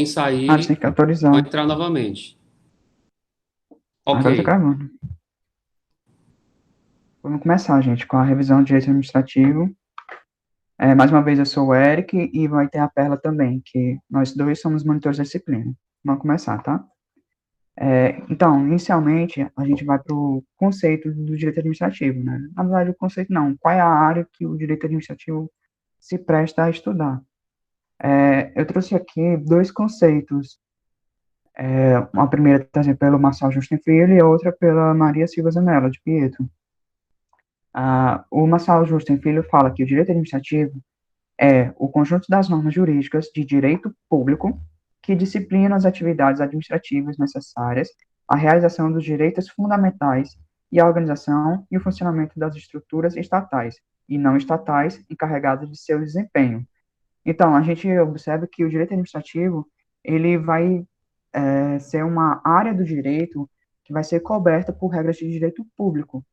Ah, sair, você tem que vai autorizar. entrar novamente. Ok. Agora tá gravando. Vamos começar, gente, com a revisão de direito administrativo. Mais uma vez, eu sou o Eric e vai ter a Perla também, que nós dois somos monitores da disciplina. Vamos começar, tá? Então, inicialmente, a gente vai para o conceito do direito administrativo, né? Na verdade, o conceito não. Qual é a área que o direito administrativo se presta a estudar? Eu trouxe aqui dois conceitos. Uma primeira trazida pelo Marçal Justin Filho e a outra pela Maria Silva Zanella, de Pietro. O Marçal Justin Filho fala que o direito administrativo é o conjunto das normas jurídicas de direito público que disciplinam as atividades administrativas necessárias à realização dos direitos fundamentais e à organização e o funcionamento das estruturas estatais e não estatais encarregadas de seu desempenho. Então, a gente observa que o direito administrativo ele vai ser uma área do direito que vai ser coberta por regras de direito público,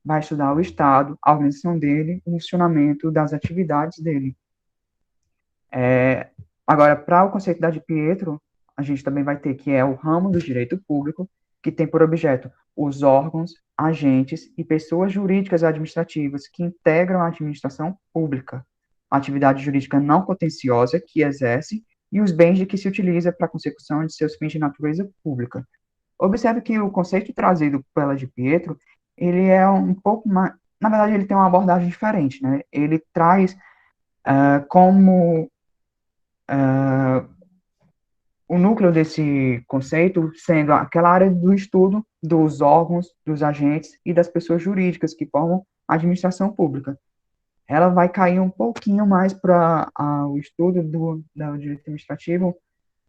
vai estudar o Estado, a organização dele, o funcionamento das atividades dele. É, Agora, para o conceito da de Pietro, a gente também vai ter que é o ramo do direito público, que tem por objeto os órgãos, agentes e pessoas jurídicas administrativas que integram a administração pública, a atividade jurídica não contenciosa que exerce e os bens de que se utiliza para a consecução de seus fins de natureza pública. Observe que o conceito trazido pela de Pietro, ele é um pouco mais, na verdade, ele tem uma abordagem diferente, né? Ele traz como o núcleo desse conceito sendo aquela área do estudo dos órgãos, dos agentes e das pessoas jurídicas que formam a administração pública. Ela vai cair um pouquinho mais para o estudo do direito administrativo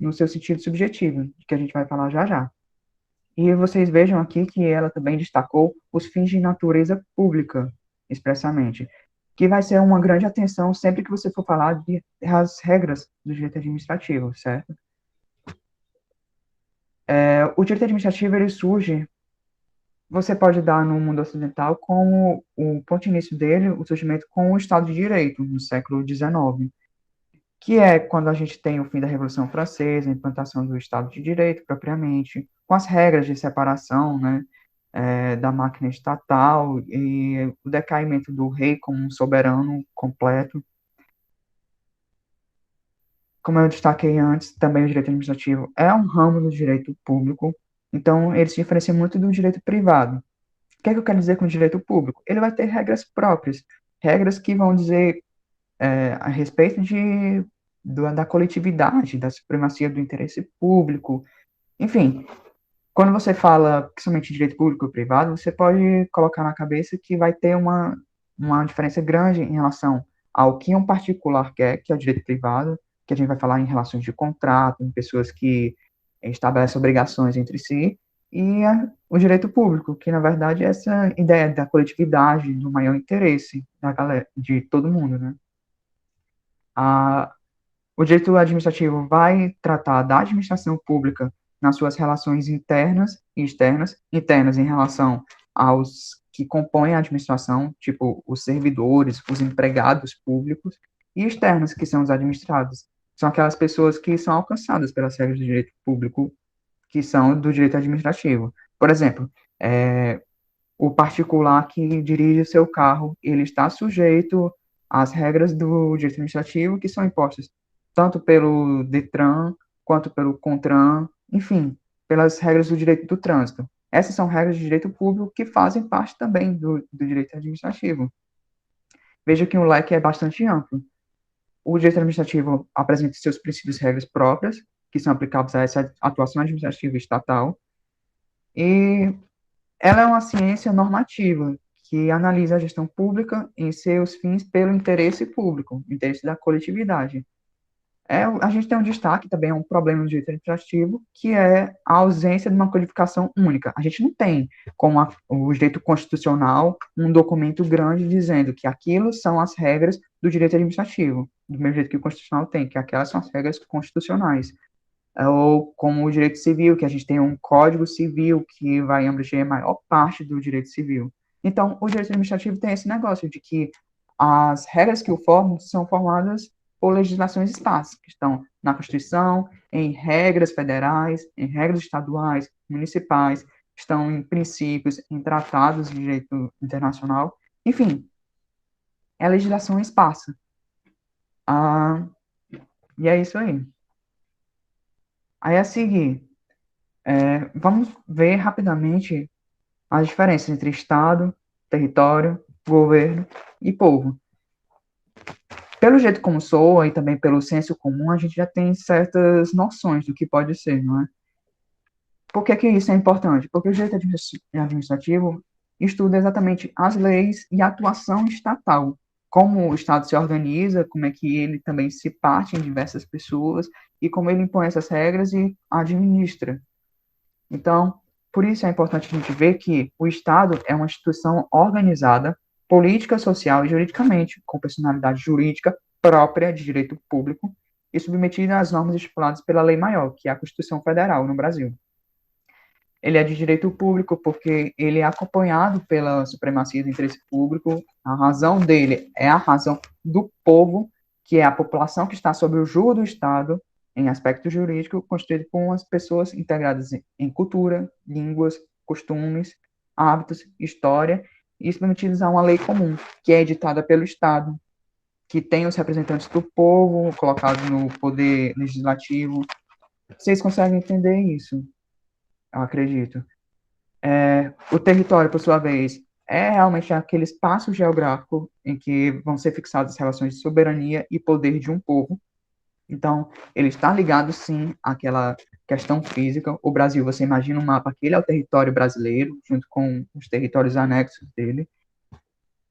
no seu sentido subjetivo, que a gente vai falar já já. E vocês vejam aqui que ela também destacou os fins de natureza pública, expressamente, que vai ser uma grande atenção sempre que você for falar das regras do direito administrativo, certo? O direito administrativo, ele surge, você pode dar no mundo ocidental como o ponto de início dele, o surgimento com o Estado de Direito, no século XIX, que é quando a gente tem o fim da Revolução Francesa, a implantação do Estado de Direito propriamente, com as regras de separação, né, da máquina estatal e o decaimento do rei como um soberano completo. Como eu destaquei antes, também o direito administrativo é um ramo do direito público, então ele se diferencia muito do direito privado. O que é que eu quero dizer com o direito público? Ele vai ter regras próprias, regras que vão dizer a respeito da coletividade, da supremacia do interesse público, enfim, quando você fala principalmente de direito público e privado, você pode colocar na cabeça que vai ter uma diferença grande em relação ao que um particular quer, que é o direito privado, que a gente vai falar em relações de contrato, em pessoas que estabelecem obrigações entre si, e o direito público, que na verdade é essa ideia da coletividade, do maior interesse da galera, de todo mundo, né? A, o direito administrativo vai tratar da administração pública nas suas relações internas e externas, internas em relação aos que compõem a administração, tipo os servidores, os empregados públicos, e externas, que são os administrados. São aquelas pessoas que são alcançadas pelas regras do direito público, que são do direito administrativo. Por exemplo, o particular que dirige o seu carro, ele está sujeito às regras do direito administrativo que são impostas tanto pelo Detran quanto pelo Contran, enfim, pelas regras do direito do trânsito. Essas são regras de direito público que fazem parte também do direito administrativo. Veja que o leque é bastante amplo. O direito administrativo apresenta seus princípios e regras próprias, que são aplicáveis a essa atuação administrativa estatal, e ela é uma ciência normativa que analisa a gestão pública em seus fins pelo interesse público, interesse da coletividade. A gente tem um destaque também, um problema no direito administrativo, que é a ausência de uma codificação única. A gente não tem, como o direito constitucional, um documento grande dizendo que aquilo são as regras do direito administrativo, do mesmo jeito que o constitucional tem, que aquelas são as regras constitucionais. Ou como o direito civil, que a gente tem um código civil que vai abranger a maior parte do direito civil. Então, o direito administrativo tem esse negócio de que as regras que o formam são formadas por legislações esparsas, que estão na Constituição, em regras federais, em regras estaduais, municipais, estão em princípios, em tratados de direito internacional, enfim, é legislação esparsa. Ah, e é isso aí. Aí a seguir, vamos ver rapidamente as diferenças entre Estado, território, governo e povo. Pelo jeito como soa e também pelo senso comum, a gente já tem certas noções do que pode ser, não é? Por que que isso é importante? Porque o direito administrativo estuda exatamente as leis e a atuação estatal, como o Estado se organiza, como é que ele também se parte em diversas pessoas e como ele impõe essas regras e administra. Então, por isso é importante a gente ver que o Estado é uma instituição organizada, política, social e juridicamente, com personalidade jurídica própria de direito público e submetida às normas estipuladas pela lei maior, que é a Constituição Federal no Brasil. Ele é de direito público porque ele é acompanhado pela supremacia do interesse público. A razão dele é a razão do povo, que é a população que está sob o jugo do Estado, em aspecto jurídico, constituído por umas pessoas integradas em cultura, línguas, costumes, hábitos, história, e submetidos a uma lei comum, que é editada pelo Estado, que tem os representantes do povo colocados no poder legislativo. Vocês conseguem entender isso? Eu acredito. O território, por sua vez, é realmente aquele espaço geográfico em que vão ser fixadas as relações de soberania e poder de um povo. Então, ele está ligado, sim, àquela questão física. O Brasil, você imagina um mapa, aquele é o território brasileiro, junto com os territórios anexos dele.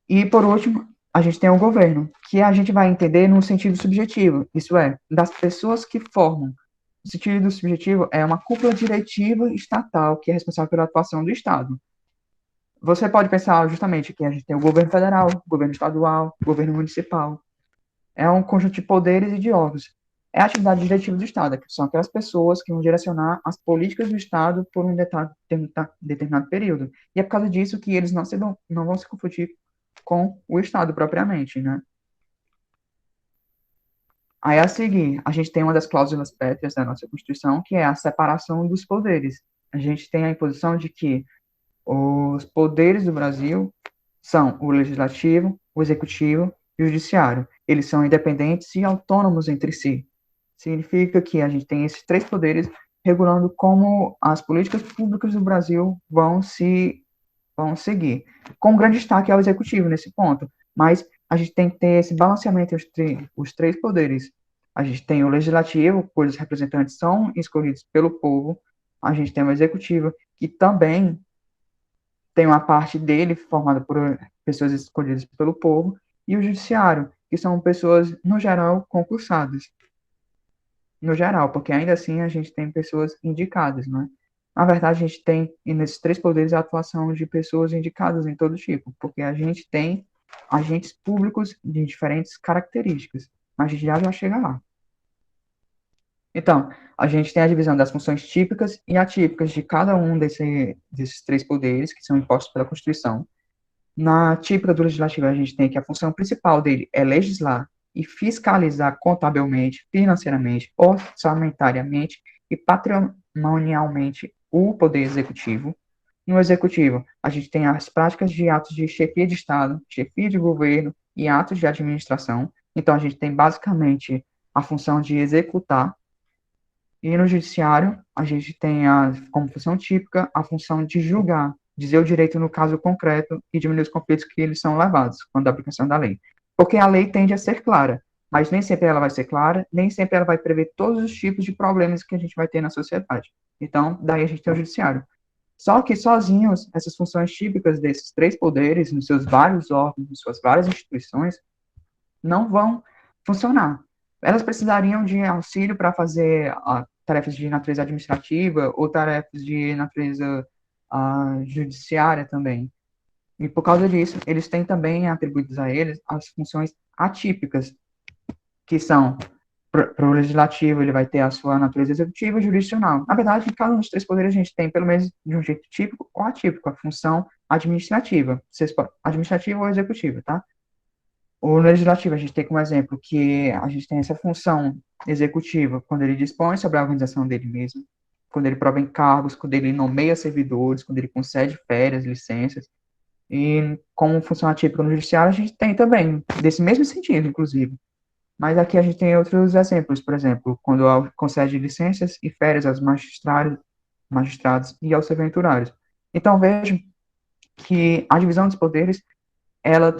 E, por último, a gente tem o governo, que a gente vai entender no sentido subjetivo, isso é, das pessoas que formam. O sentido subjetivo é uma cúpula diretiva estatal que é responsável pela atuação do Estado. Você pode pensar justamente que a gente tem o governo federal, governo estadual, governo municipal. É um conjunto de poderes e de órgãos. É a atividade diretiva do Estado, que são aquelas pessoas que vão direcionar as políticas do Estado por um determinado período. E é por causa disso que eles não vão se confundir com o Estado propriamente, né? Aí, a seguir, a gente tem uma das cláusulas pétreas da nossa Constituição, que é a separação dos poderes. A gente tem a imposição de que os poderes do Brasil são o legislativo, o executivo e o judiciário. Eles são independentes e autônomos entre si. Significa que a gente tem esses três poderes regulando como as políticas públicas do Brasil vão seguir. Com um grande destaque ao executivo nesse ponto. Mas a gente tem que ter esse balanceamento entre os três poderes. A gente tem o legislativo, cujos representantes são escolhidos pelo povo. A gente tem o executivo, que também tem uma parte dele formada por pessoas escolhidas pelo povo, e o judiciário, que são pessoas, no geral, concursadas. No geral, porque ainda assim a gente tem pessoas indicadas, não é? Na verdade, a gente tem, e nesses três poderes, a atuação de pessoas indicadas em todo tipo, porque a gente tem agentes públicos de diferentes características, mas a gente já chega lá. Então, a gente tem a divisão das funções típicas e atípicas de cada um desses três poderes, que são impostos pela Constituição. Na típica do legislativo, a gente tem que a função principal dele é legislar e fiscalizar contabilmente, financeiramente, orçamentariamente e patrimonialmente o poder executivo. No executivo, a gente tem as práticas de atos de chefia de Estado, chefia de governo e atos de administração. Então, a gente tem basicamente a função de executar. E no judiciário, a gente tem como função típica a função de julgar, dizer o direito no caso concreto e diminuir os conflitos que eles são levados quando a aplicação da lei. Porque a lei tende a ser clara, mas nem sempre ela vai ser clara, nem sempre ela vai prever todos os tipos de problemas que a gente vai ter na sociedade. Então, daí a gente tem o judiciário. Só que sozinhos, essas funções típicas desses três poderes, nos seus vários órgãos, nas suas várias instituições, não vão funcionar. Elas precisariam de auxílio para fazer tarefas de natureza administrativa ou tarefas de natureza judiciária também. E por causa disso, eles têm também atribuídos a eles as funções atípicas, que são, para o legislativo, ele vai ter a sua natureza executiva e jurisdicional. Na verdade, em cada um dos três poderes, a gente tem, pelo menos de um jeito típico ou atípico, a função administrativa, administrativa ou executiva, tá? O legislativo, a gente tem como exemplo que a gente tem essa função executiva, quando ele dispõe sobre a organização dele mesmo, quando ele prova encargos, quando ele nomeia servidores, quando ele concede férias, licenças. E como função atípica no judiciário, a gente tem também, desse mesmo sentido, inclusive. Mas aqui a gente tem outros exemplos, por exemplo, quando concede licenças e férias aos magistrados e aos serventuários. Então, vejo que a divisão dos poderes, ela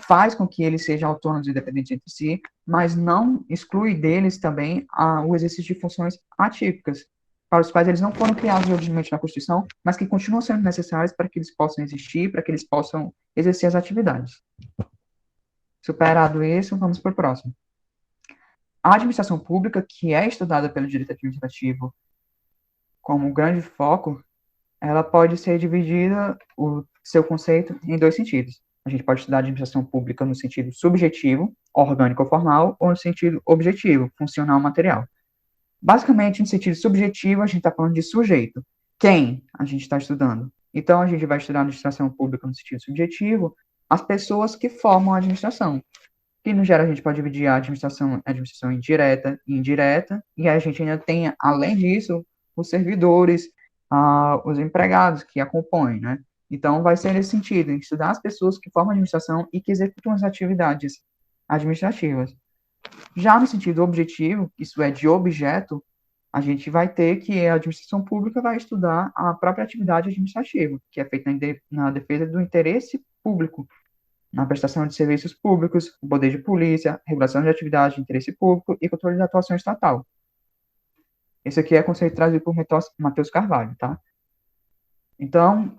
faz com que eles sejam autônomos e independentes entre si, mas não exclui deles também o exercício de funções atípicas, para os quais eles não foram criados originalmente na Constituição, mas que continuam sendo necessários para que eles possam existir, para que eles possam exercer as atividades. Superado isso, vamos para o próximo. A administração pública, que é estudada pelo direito administrativo como grande foco, ela pode ser dividida, o seu conceito, em dois sentidos. A gente pode estudar a administração pública no sentido subjetivo, orgânico ou formal, ou no sentido objetivo, funcional material. Basicamente, no sentido subjetivo, a gente está falando de sujeito. Quem a gente está estudando? Então, a gente vai estudar a administração pública no sentido subjetivo, as pessoas que formam a administração. Que, no geral, a gente pode dividir a administração indireta e indireta, e a gente ainda tem, além disso, os servidores, os empregados que a compõem, né? Então, vai ser nesse sentido, em estudar as pessoas que formam a administração e que executam as atividades administrativas. Já no sentido objetivo, isso é de objeto, a gente vai ter que a administração pública vai estudar a própria atividade administrativa, que é feita na defesa do interesse público, na prestação de serviços públicos, o poder de polícia, regulação de atividade de interesse público e controle da atuação estatal. Esse aqui é o conceito trazido por Matheus Carvalho, tá? Então,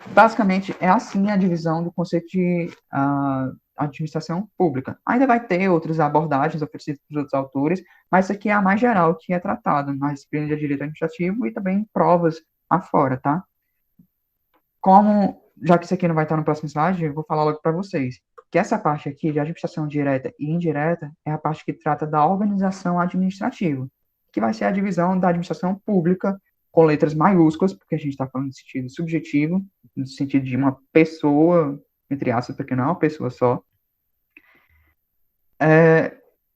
basicamente, é assim a divisão do conceito de administração pública. Ainda vai ter outras abordagens oferecidas por outros autores, mas isso aqui é a mais geral que é tratada na disciplina de direito administrativo e também em provas afora, tá? Já que isso aqui não vai estar no próximo slide, eu vou falar logo para vocês que essa parte aqui de administração direta e indireta é a parte que trata da organização administrativa, que vai ser a divisão da administração pública com letras maiúsculas, porque a gente está falando no sentido subjetivo, no sentido de uma pessoa, entre aspas, porque não é uma pessoa só,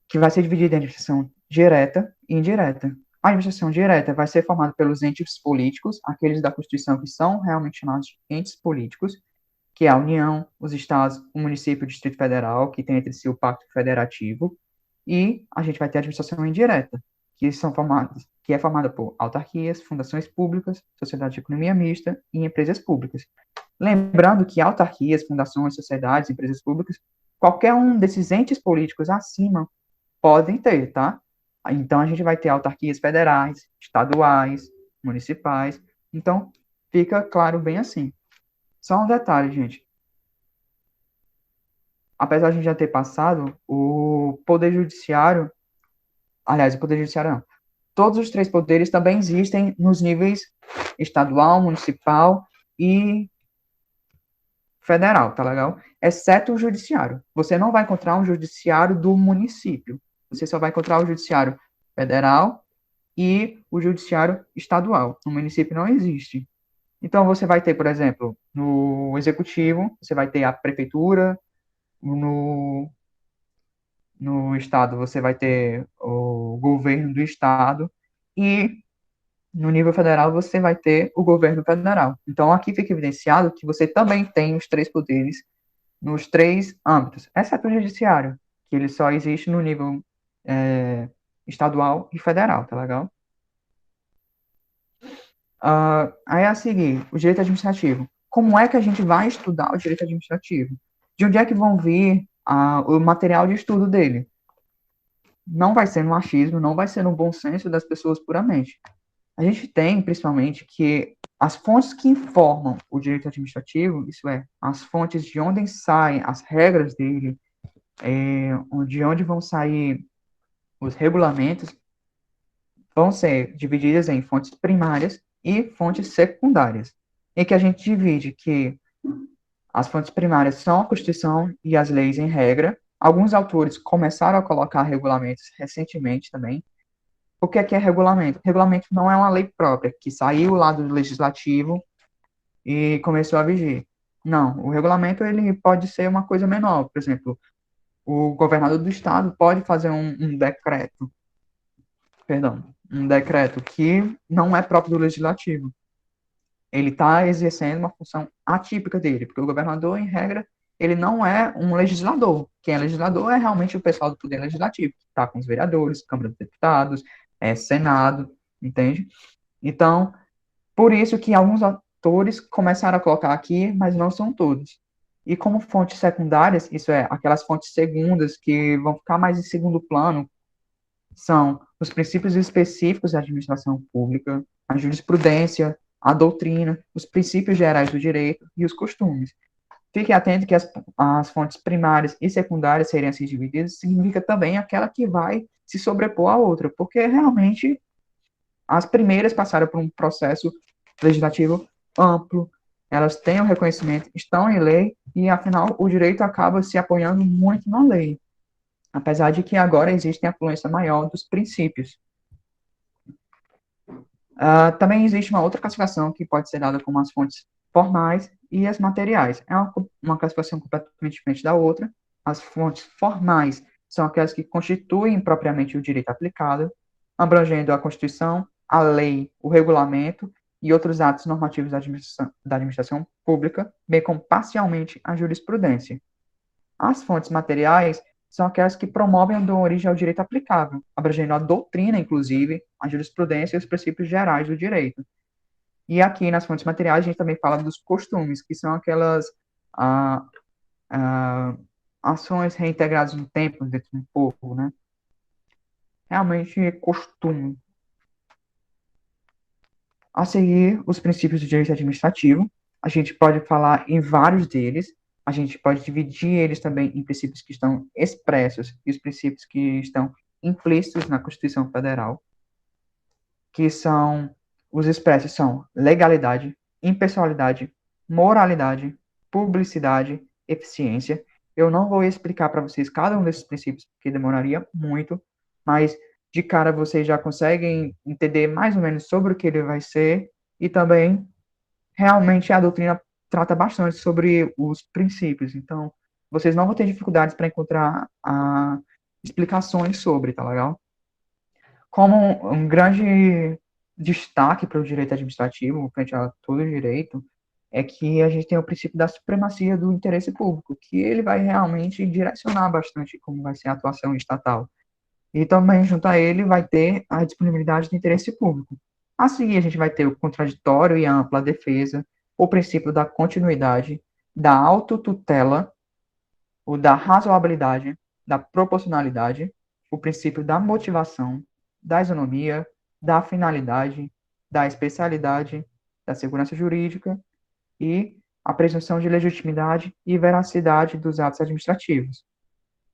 que vai ser dividida em administração direta e indireta. A administração direta vai ser formada pelos entes políticos, aqueles da Constituição que são realmente chamados de entes políticos, que é a União, os estados, o município e o Distrito Federal, que tem entre si o Pacto Federativo, e a gente vai ter a administração indireta, que é formada por autarquias, fundações públicas, sociedade de economia mista e empresas públicas. Lembrando que autarquias, fundações, sociedades, empresas públicas, qualquer um desses entes políticos acima podem ter, tá? Então, a gente vai ter autarquias federais, estaduais, municipais. Então, fica claro bem assim. Só um detalhe, gente. Apesar de a gente já ter passado, o Poder Judiciário, aliás, o Poder Judiciário não, todos os três poderes também existem nos níveis estadual, municipal e federal, tá legal? Exceto o judiciário. Você não vai encontrar um judiciário do município. Você só vai encontrar o judiciário federal e o judiciário estadual. No município não existe. Então, você vai ter, por exemplo, no executivo, você vai ter a prefeitura, no estado você vai ter o governo do estado e no nível federal você vai ter o governo federal. Então, aqui fica evidenciado que você também tem os três poderes nos três âmbitos, exceto o judiciário, que ele só existe no nível estadual e federal, tá legal? Aí a seguir, o direito administrativo. Como é que a gente vai estudar o direito administrativo? De onde é que vão vir o material de estudo dele? Não vai ser no achismo, não vai ser no bom senso das pessoas puramente. A gente tem, principalmente, que as fontes que informam o direito administrativo, isso é, as fontes de onde saem as regras dele, de onde vão sair os regulamentos, vão ser divididas em fontes primárias e fontes secundárias, em que a gente divide que as fontes primárias são a Constituição e as leis em regra. Alguns autores começaram a colocar regulamentos recentemente também. O que é regulamento? Regulamento não é uma lei própria, que saiu lá do legislativo e começou a vigir. Não, o regulamento ele pode ser uma coisa menor, por exemplo, o governador do estado pode fazer um decreto que não é próprio do legislativo. Ele está exercendo uma função atípica dele, porque o governador, em regra, ele não é um legislador. Quem é legislador é realmente o pessoal do Poder Legislativo, que está com os vereadores, Câmara dos Deputados, Senado, entende? Então, por isso que alguns autores começaram a colocar aqui, mas não são todos. E como fontes secundárias, isso é, aquelas fontes segundas que vão ficar mais em segundo plano, são os princípios específicos da administração pública, a jurisprudência, a doutrina, os princípios gerais do direito e os costumes. Fique atento que as fontes primárias e secundárias serem assim divididas significa também aquela que vai se sobrepor à outra, porque realmente as primeiras passaram por um processo legislativo amplo, elas têm o reconhecimento, estão em lei, e afinal o direito acaba se apoiando muito na lei, apesar de que agora existe a influência maior dos princípios. Também existe uma outra classificação que pode ser dada como as fontes formais e as materiais. É uma classificação completamente diferente da outra. As fontes formais são aquelas que constituem propriamente o direito aplicado, abrangendo a Constituição, a lei, o regulamento e outros atos normativos da administração pública, bem como parcialmente a jurisprudência. As fontes materiais são aquelas que promovem a origem ao direito aplicável, abrangendo a doutrina, inclusive, a jurisprudência e os princípios gerais do direito. E aqui, nas fontes materiais, a gente também fala dos costumes, que são aquelas ah, ah, ações reintegradas no tempo, dentro do povo, né? Realmente, costume. A seguir, os princípios do direito administrativo. A gente pode falar em vários deles. A gente pode dividir eles também em princípios que estão expressos e os princípios que estão implícitos na Constituição Federal, que são, os expressos são legalidade, impessoalidade, moralidade, publicidade, eficiência. Eu não vou explicar para vocês cada um desses princípios, porque demoraria muito, mas de cara vocês já conseguem entender mais ou menos sobre o que ele vai ser, e também, realmente, a doutrina trata bastante sobre os princípios, então, vocês não vão ter dificuldades para encontrar explicações sobre, tá legal? Como um grande destaque para o direito administrativo, frente a todo o direito, é que a gente tem o princípio da supremacia do interesse público, que ele vai realmente direcionar bastante como vai ser a atuação estatal. E também, junto a ele, vai ter a disponibilidade do interesse público. A seguir, a gente vai ter o contraditório e a ampla defesa, o princípio da continuidade, da autotutela, o da razoabilidade, da proporcionalidade, o princípio da motivação, da isonomia, da finalidade, da especialidade, da segurança jurídica e a presunção de legitimidade e veracidade dos atos administrativos.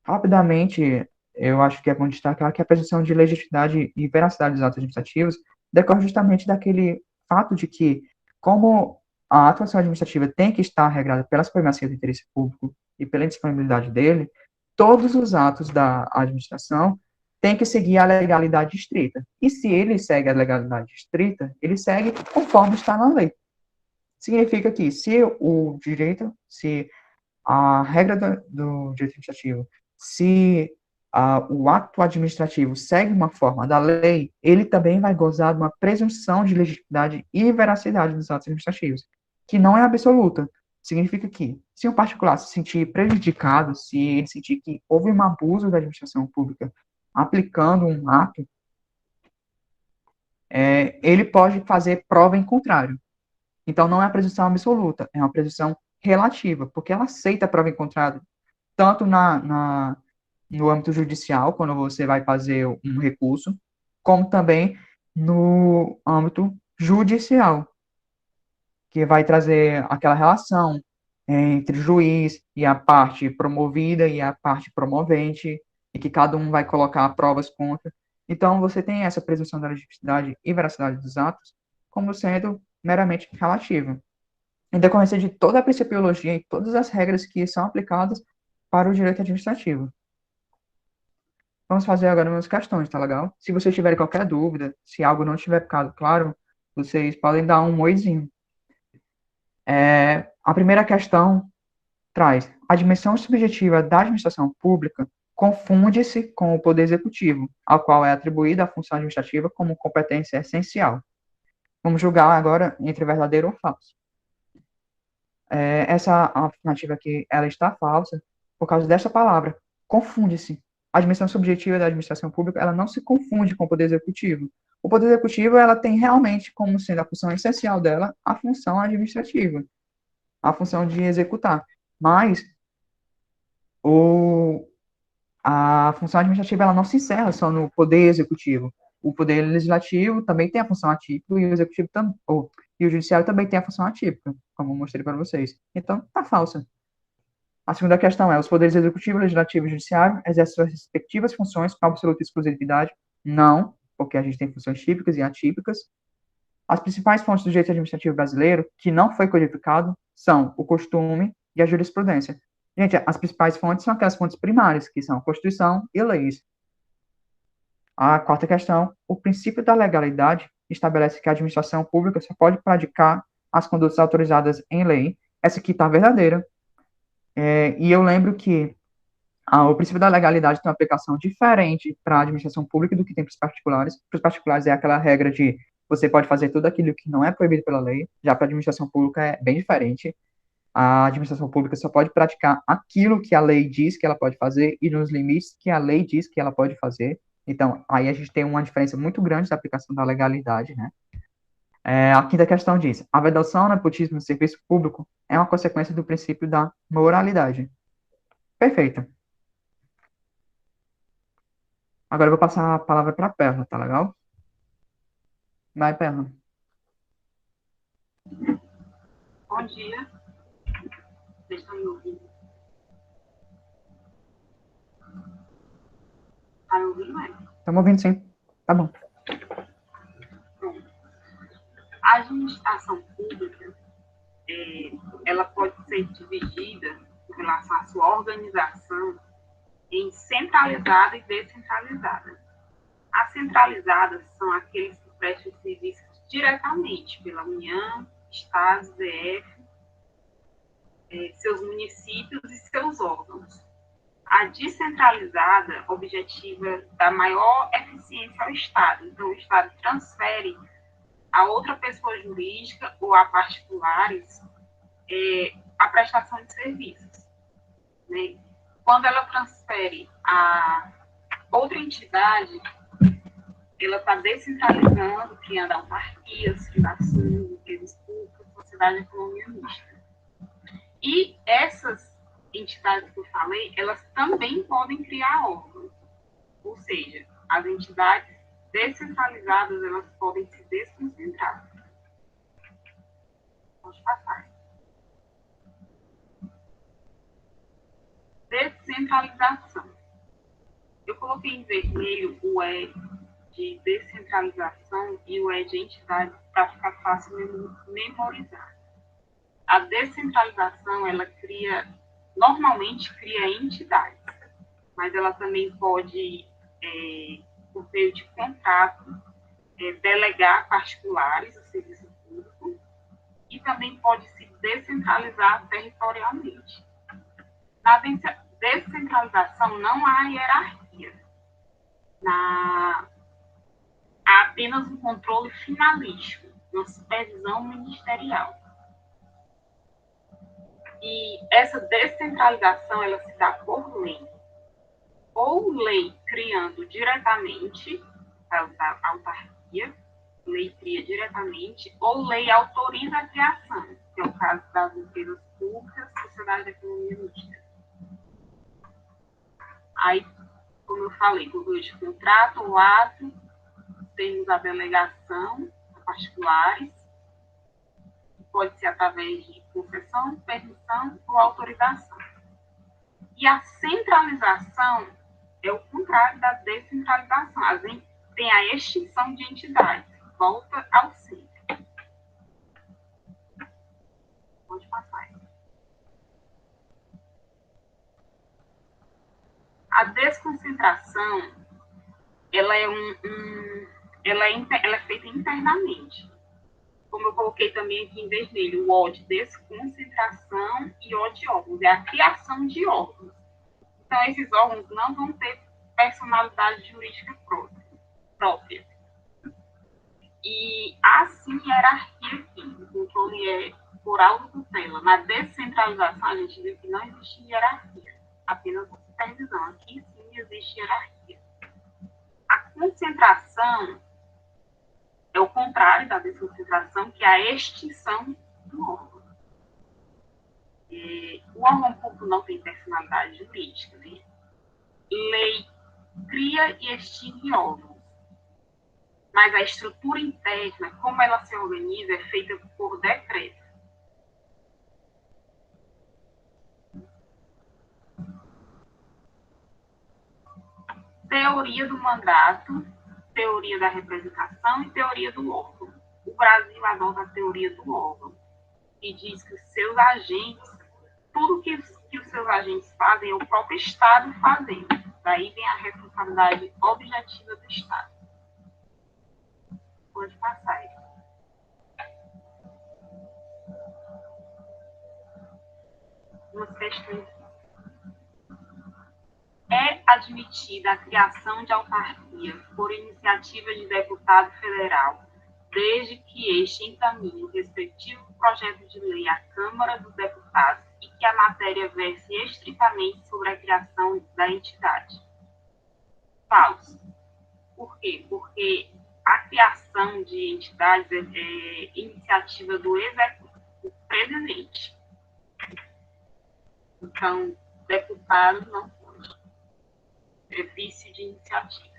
Rapidamente, eu acho que é bom destacar que a presunção de legitimidade e veracidade dos atos administrativos decorre justamente daquele fato de que, como a atuação administrativa tem que estar regrada pela supremacia do interesse público e pela indisponibilidade dele, todos os atos da administração têm que seguir a legalidade estrita. E se ele segue a legalidade estrita, ele segue conforme está na lei. Significa que se a regra do direito administrativo, se o ato administrativo segue uma forma da lei, ele também vai gozar de uma presunção de legitimidade e veracidade dos atos administrativos, que não é absoluta. Significa que, se um particular se sentir prejudicado, se ele sentir que houve um abuso da administração pública aplicando um ato, ele pode fazer prova em contrário. Então, não é uma presunção absoluta, é uma presunção relativa, porque ela aceita a prova em contrário, tanto no âmbito judicial, quando você vai fazer um recurso, como também no âmbito judicial, que vai trazer aquela relação entre o juiz e a parte promovida e a parte promovente, e que cada um vai colocar provas contra. Então, você tem essa presunção da legitimidade e veracidade dos atos como sendo meramente relativa, em decorrência de toda a principiologia e todas as regras que são aplicadas para o direito administrativo. Vamos fazer agora umas questões, tá legal? Se vocês tiverem qualquer dúvida, se algo não tiver ficado claro, vocês podem dar um oizinho. A primeira questão traz a dimensão subjetiva da administração pública confunde-se com o poder executivo, ao qual é atribuída a função administrativa como competência essencial. Vamos julgar agora entre verdadeiro ou falso. Essa afirmativa aqui, ela está falsa por causa dessa palavra, confunde-se. A dimensão subjetiva da administração pública, ela não se confunde com o poder executivo. O poder executivo, ela tem realmente como sendo a função essencial dela a função administrativa, a função de executar. Mas a função administrativa, ela não se encerra só no poder executivo. O poder legislativo também tem a função atípica e o executivo e o judiciário também tem a função atípica, como eu mostrei para vocês. Então, tá falsa. A segunda questão é: os poderes executivo, legislativo e judiciário exercem suas respectivas funções com absoluta exclusividade? Não, porque a gente tem funções típicas e atípicas. As principais fontes do direito administrativo brasileiro, que não foi codificado, são o costume e a jurisprudência. Gente, as principais fontes são aquelas fontes primárias, que são a Constituição e leis. A quarta questão: o princípio da legalidade estabelece que a administração pública só pode praticar as condutas autorizadas em lei. Essa aqui está verdadeira. E eu lembro que o princípio da legalidade tem uma aplicação diferente para a administração pública do que tem para os particulares. Para os particulares é aquela regra de você pode fazer tudo aquilo que não é proibido pela lei. Já para a administração pública é bem diferente. A administração pública só pode praticar aquilo que a lei diz que ela pode fazer e nos limites que a lei diz que ela pode fazer. Então, aí a gente tem uma diferença muito grande da aplicação da legalidade, né? A quinta questão diz: a vedação ao nepotismo no serviço público é uma consequência do princípio da moralidade. Perfeito. Agora eu vou passar a palavra para a Perla, tá legal? Vai, Perla. Bom dia. Vocês estão me ouvindo? Tá me ouvindo, é? Estamos ouvindo, sim. Tá bom. A administração pública, ela pode ser dividida em relação à sua organização em centralizada e descentralizada. As centralizadas são aqueles que prestam serviços diretamente pela União, Estados, DF, seus municípios e seus órgãos. A descentralizada objetiva da maior eficiência ao Estado. Então, o Estado transfere a outra pessoa jurídica ou a particulares a prestação de serviços. Né? Quando ela transfere a outra entidade, ela está descentralizando, criando autarquias, fundações, empresas públicas, sociedade de economia mista. E essas entidades que eu falei, elas também podem criar órgãos. Ou seja, as entidades descentralizadas, elas podem se desconcentrar. Pode passar. Descentralização. Eu coloquei em vermelho o E de descentralização e o E de entidade para ficar fácil de memorizar. A descentralização, ela normalmente cria entidades, mas ela também pode, por meio de contrato, delegar particulares o serviço público e também pode se descentralizar territorialmente. Na descentralização não há hierarquia. Há apenas um controle finalístico, uma supervisão ministerial. E essa descentralização, ela se dá por lei. Ou lei criando diretamente a autarquia, lei cria diretamente, ou lei autoriza a criação, que é o caso das empresas públicas, sociedade de economia mista. Aí, como eu falei, por meio de contrato ou ato, temos a delegação a particulares, pode ser através de concessão, permissão ou autorização. E a centralização é o contrário da descentralização. Tem a extinção de entidades, volta ao centro. Pode passar. A desconcentração, ela é feita internamente. como eu coloquei também aqui em vermelho, o O de desconcentração e O de órgãos, é a criação de órgãos. Então, esses órgãos não vão ter personalidade jurídica própria. E assim, hierarquia aqui, o controle é por autotutela. Na descentralização, a gente viu que não existe hierarquia, apenas supervisão. Aqui sim existe hierarquia. A concentração é o contrário da desconcentração, que é a extinção do órgão. O órgão público não tem personalidade jurídica, né? Lei cria e extingue órgãos. Mas a estrutura interna, como ela se organiza, é feita por decreto. Teoria do mandato, teoria da representação e teoria do órgão. O Brasil adota a teoria do órgão, que diz que os seus agentes, tudo que os seus agentes fazem, é o próprio Estado fazendo. Daí vem a responsabilidade objetiva do Estado. Pode passar aí. Umas questões. É admitida a criação de autarquia por iniciativa de deputado federal, desde que este encaminhe o respectivo projeto de lei à Câmara dos Deputados e que a matéria verse estritamente sobre a criação da entidade. Falso. Por quê? Porque a criação de entidades é iniciativa do executivo, presidente. Então, deputado não pode. É vício de iniciativa.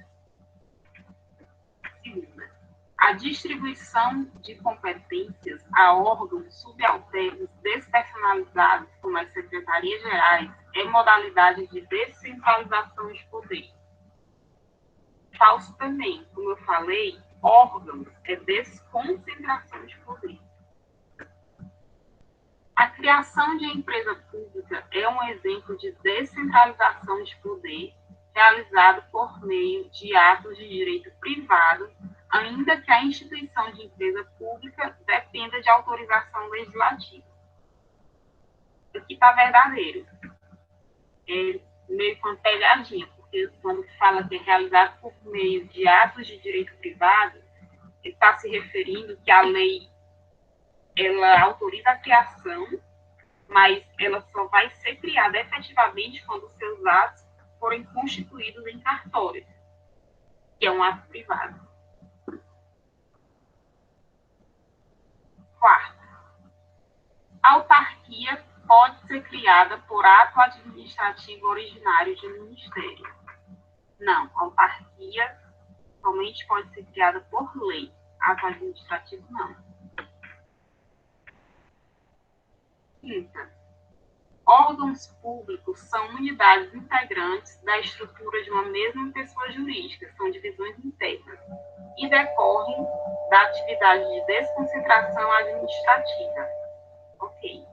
Segunda, a distribuição de competências a órgãos subalternos despersonalizados, como as secretarias gerais, é modalidade de descentralização de poder. Falso também, como eu falei, órgãos é desconcentração de poder. A criação de empresa pública é um exemplo de descentralização de poder realizado por meio de atos de direito privado, ainda que a instituição de empresa pública dependa de autorização legislativa. Aqui está verdadeiro. É meio com pegadinha, porque quando fala que é realizado por meio de atos de direito privado, ele está se referindo que a lei ela autoriza a criação, mas ela só vai ser criada efetivamente quando os seus atos forem constituídos em cartório, que é um ato privado. Quarto, a autarquia pode ser criada por ato administrativo originário de ministério. Não, a autarquia somente pode ser criada por lei, ato administrativo não. Quinta, órgãos públicos são unidades integrantes da estrutura de uma mesma pessoa jurídica, são divisões internas, e decorrem da atividade de desconcentração administrativa. Ok.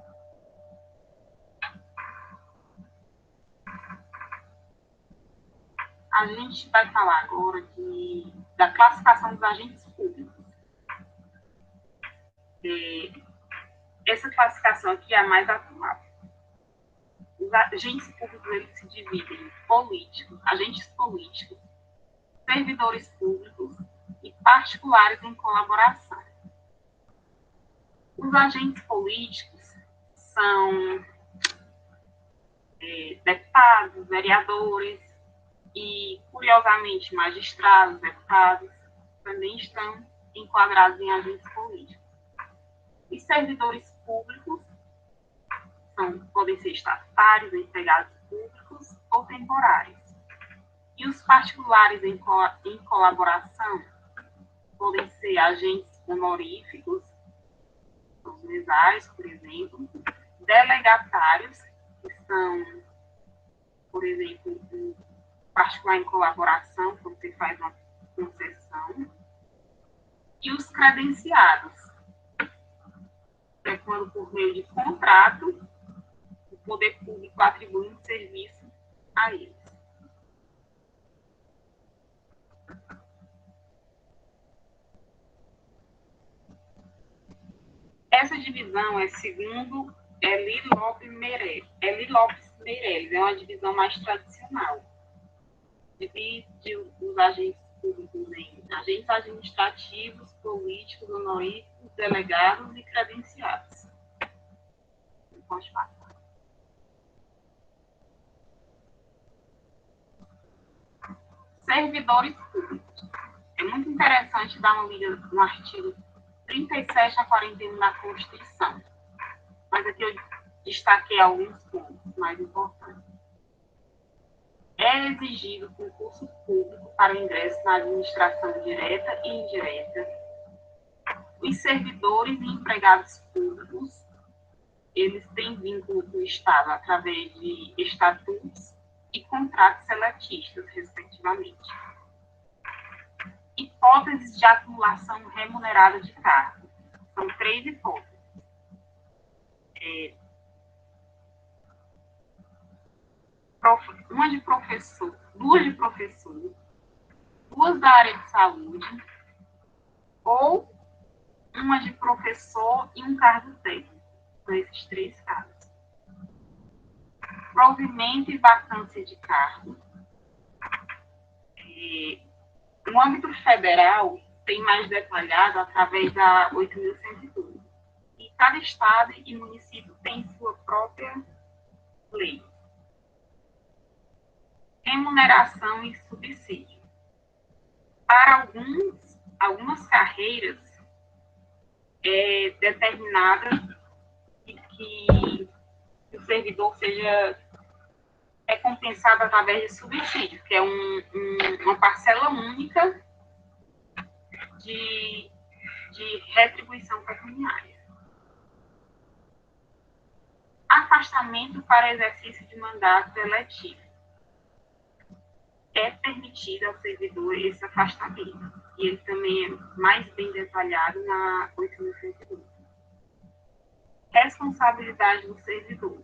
A gente vai falar agora da classificação dos agentes públicos. Essa classificação aqui é a mais atual. Os agentes públicos eles se dividem em políticos, agentes políticos, servidores públicos e particulares em colaboração. Os agentes políticos são deputados, vereadores e, curiosamente, magistrados, deputados, também estão enquadrados em agentes políticos. Os servidores públicos podem ser estatutários, empregados públicos ou temporários. E os particulares em colaboração podem ser agentes honoríficos, os mesários, por exemplo, delegatários, que são, por exemplo, um particular em colaboração, quando você faz uma concessão, e os credenciados, que é quando, por meio de contrato, o poder público atribui um serviço a eles. essa divisão é segundo Eli Lopes Meirelles, é uma divisão mais tradicional. Divide os agentes públicos em agentes administrativos, políticos, honoríficos, delegados e credenciados. Pode passar. Servidores públicos. É muito interessante dar uma lida no artigo 37 a 41 da Constituição. Mas aqui eu destaquei alguns pontos mais importantes. É exigido concurso público para o ingresso na administração direta e indireta. Os servidores e empregados públicos, eles têm vínculo com o Estado através de estatutos e contratos seletistas, respectivamente. Hipóteses de acumulação remunerada de cargo. São 3 hipóteses. Uma de professor, 2 de professor, 2 da área de saúde, ou uma de professor e um cargo técnico. São esses 3 casos. Provimento e vacância de cargo. No âmbito federal, tem mais detalhado através da 8.112. E cada estado e município tem sua própria lei. Remuneração e subsídio. Para algumas carreiras, é determinada que o servidor seja recompensado através de subsídio, que é uma parcela única de retribuição pecuniária. Afastamento para exercício de mandato eletivo. É permitido ao servidor esse afastamento. E ele também é mais bem detalhado na 8.112. Responsabilidade do servidor.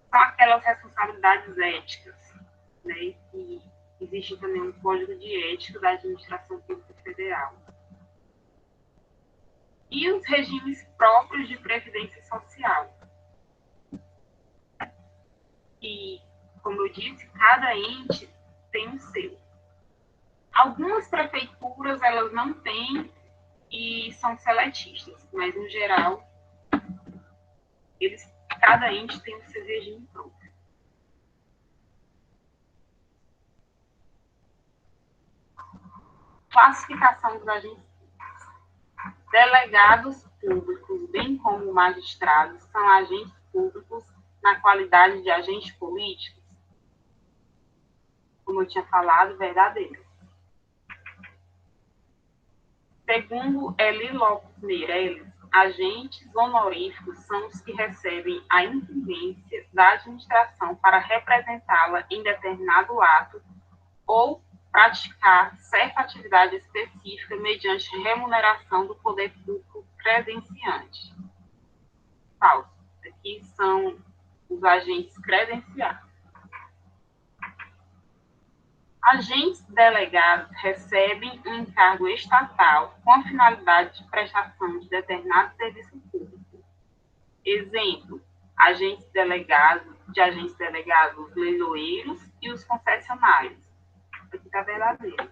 São aquelas responsabilidades éticas, né? E existe também um código de ética da administração pública federal. E os regimes próprios de previdência social. E, como eu disse, cada ente tem o seu. Algumas prefeituras, elas não têm e são seletistas, mas, no geral, cada ente tem o seu regime próprio. Classificação dos agentes públicos. Delegados públicos, bem como magistrados, são agentes públicos na qualidade de agentes políticos, como eu tinha falado, verdadeiro. Segundo Eli Lopes Meirelles, agentes honoríficos são os que recebem a incumbência da administração para representá-la em determinado ato ou praticar certa atividade específica mediante remuneração do poder público credenciante. Falso. Aqui são os agentes credenciados. Agentes delegados recebem um encargo estatal com a finalidade de prestação de determinado serviço público. Exemplo, agentes delegados, os leiloeiros e os concessionários. Aqui está verdadeiro.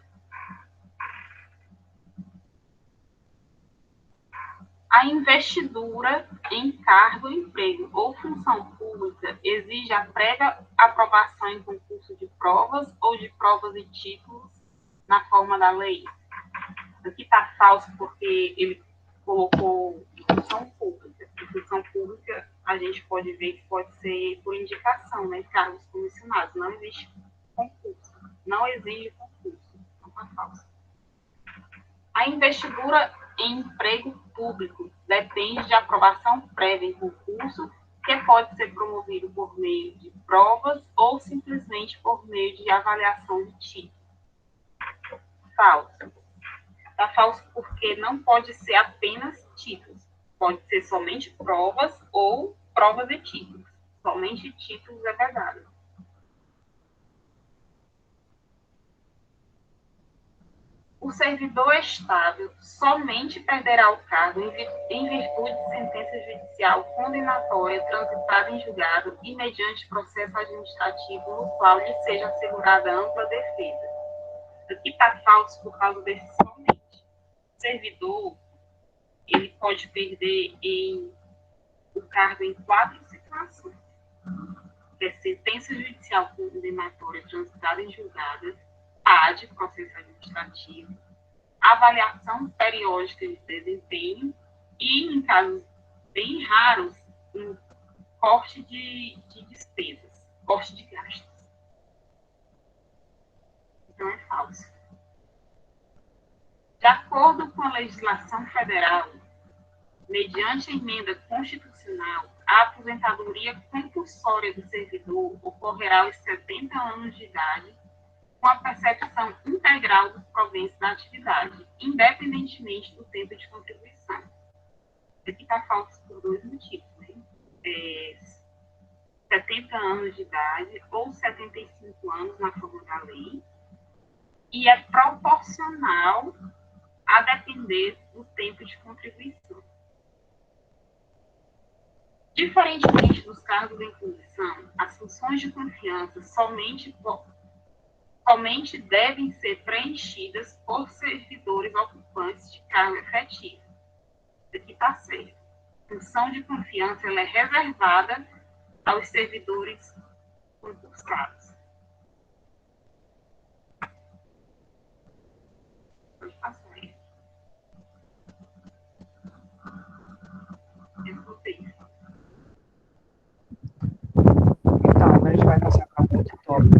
A investidura em cargo, emprego ou função pública exige a prévia aprovação em concurso de provas ou de provas e títulos na forma da lei. Aqui está falso porque ele colocou função pública. E função pública, a gente pode ver que pode ser por indicação, né? Cargos comissionados. Não existe concurso. Não exige concurso. Então está falso. A investidura em emprego público depende de aprovação prévia em concurso, que pode ser promovido por meio de provas ou simplesmente por meio de avaliação de título. Falso. Está falso porque não pode ser apenas títulos. Pode ser somente provas ou provas e títulos. Somente títulos é verdade. O servidor estável somente perderá o cargo em virtude de sentença judicial condenatória transitada em julgado e mediante processo administrativo no qual lhe seja assegurada ampla defesa. Aqui está falso por causa desse somente. O servidor, ele pode perder o cargo em 4 situações. É sentença judicial condenatória transitada em julgado, AD, processo administrativo, avaliação periódica de desempenho e, em casos bem raros, um corte de despesas, corte de gastos. Então, é falso. De acordo com a legislação federal, mediante a emenda constitucional, a aposentadoria compulsória do servidor ocorrerá aos 70 anos de idade, com a percepção integral dos proventos da atividade, independentemente do tempo de contribuição. Aqui está falso por 2 motivos, né? 70 anos de idade ou 75 anos na forma da lei, e é proporcional a depender do tempo de contribuição. Diferentemente dos cargos em posição, as funções de confiança somente devem ser preenchidas por servidores ocupantes de cargo efetivo. Aqui está certo. A função de confiança ela é reservada aos servidores concursados. Pode passar aí. Então, agora a gente vai passar para outro tópico.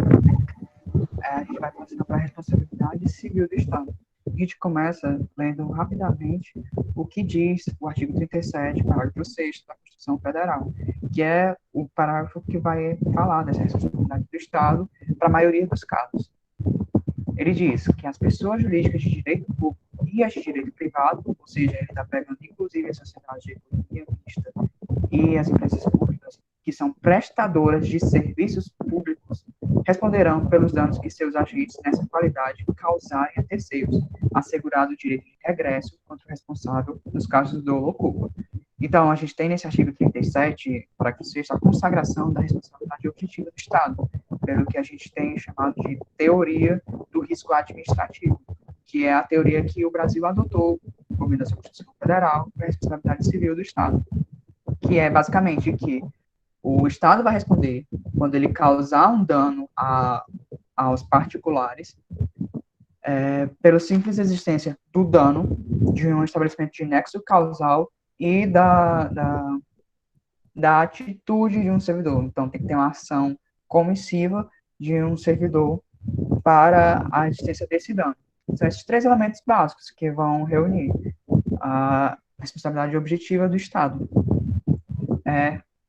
A gente vai passar para a responsabilidade civil do Estado. A gente começa lendo rapidamente o que diz o artigo 37, parágrafo 6 da Constituição Federal, que é o parágrafo que vai falar dessa responsabilidade do Estado para a maioria dos casos. Ele diz que as pessoas jurídicas de direito público e as de direito privado, ou seja, ele está pegando inclusive as sociedades de economia mista e as empresas públicas, que são prestadoras de serviços públicos, responderão pelos danos que seus agentes nessa qualidade causarem a terceiros, assegurado o direito de regresso contra o responsável nos casos do dolo ou culpa. Então, a gente tem nesse artigo 37, para que seja a consagração da responsabilidade objetiva do Estado, pelo que a gente tem chamado de teoria do risco administrativo, que é a teoria que o Brasil adotou por meio da sua Constituição Federal para a responsabilidade civil do Estado, que é basicamente que o Estado vai responder quando ele causar um dano aos particulares, pela simples existência do dano de um estabelecimento de nexo causal e da atitude de um servidor. Então, tem que ter uma ação comissiva de um servidor para a existência desse dano. São esses 3 elementos básicos que vão reunir a responsabilidade objetiva do Estado.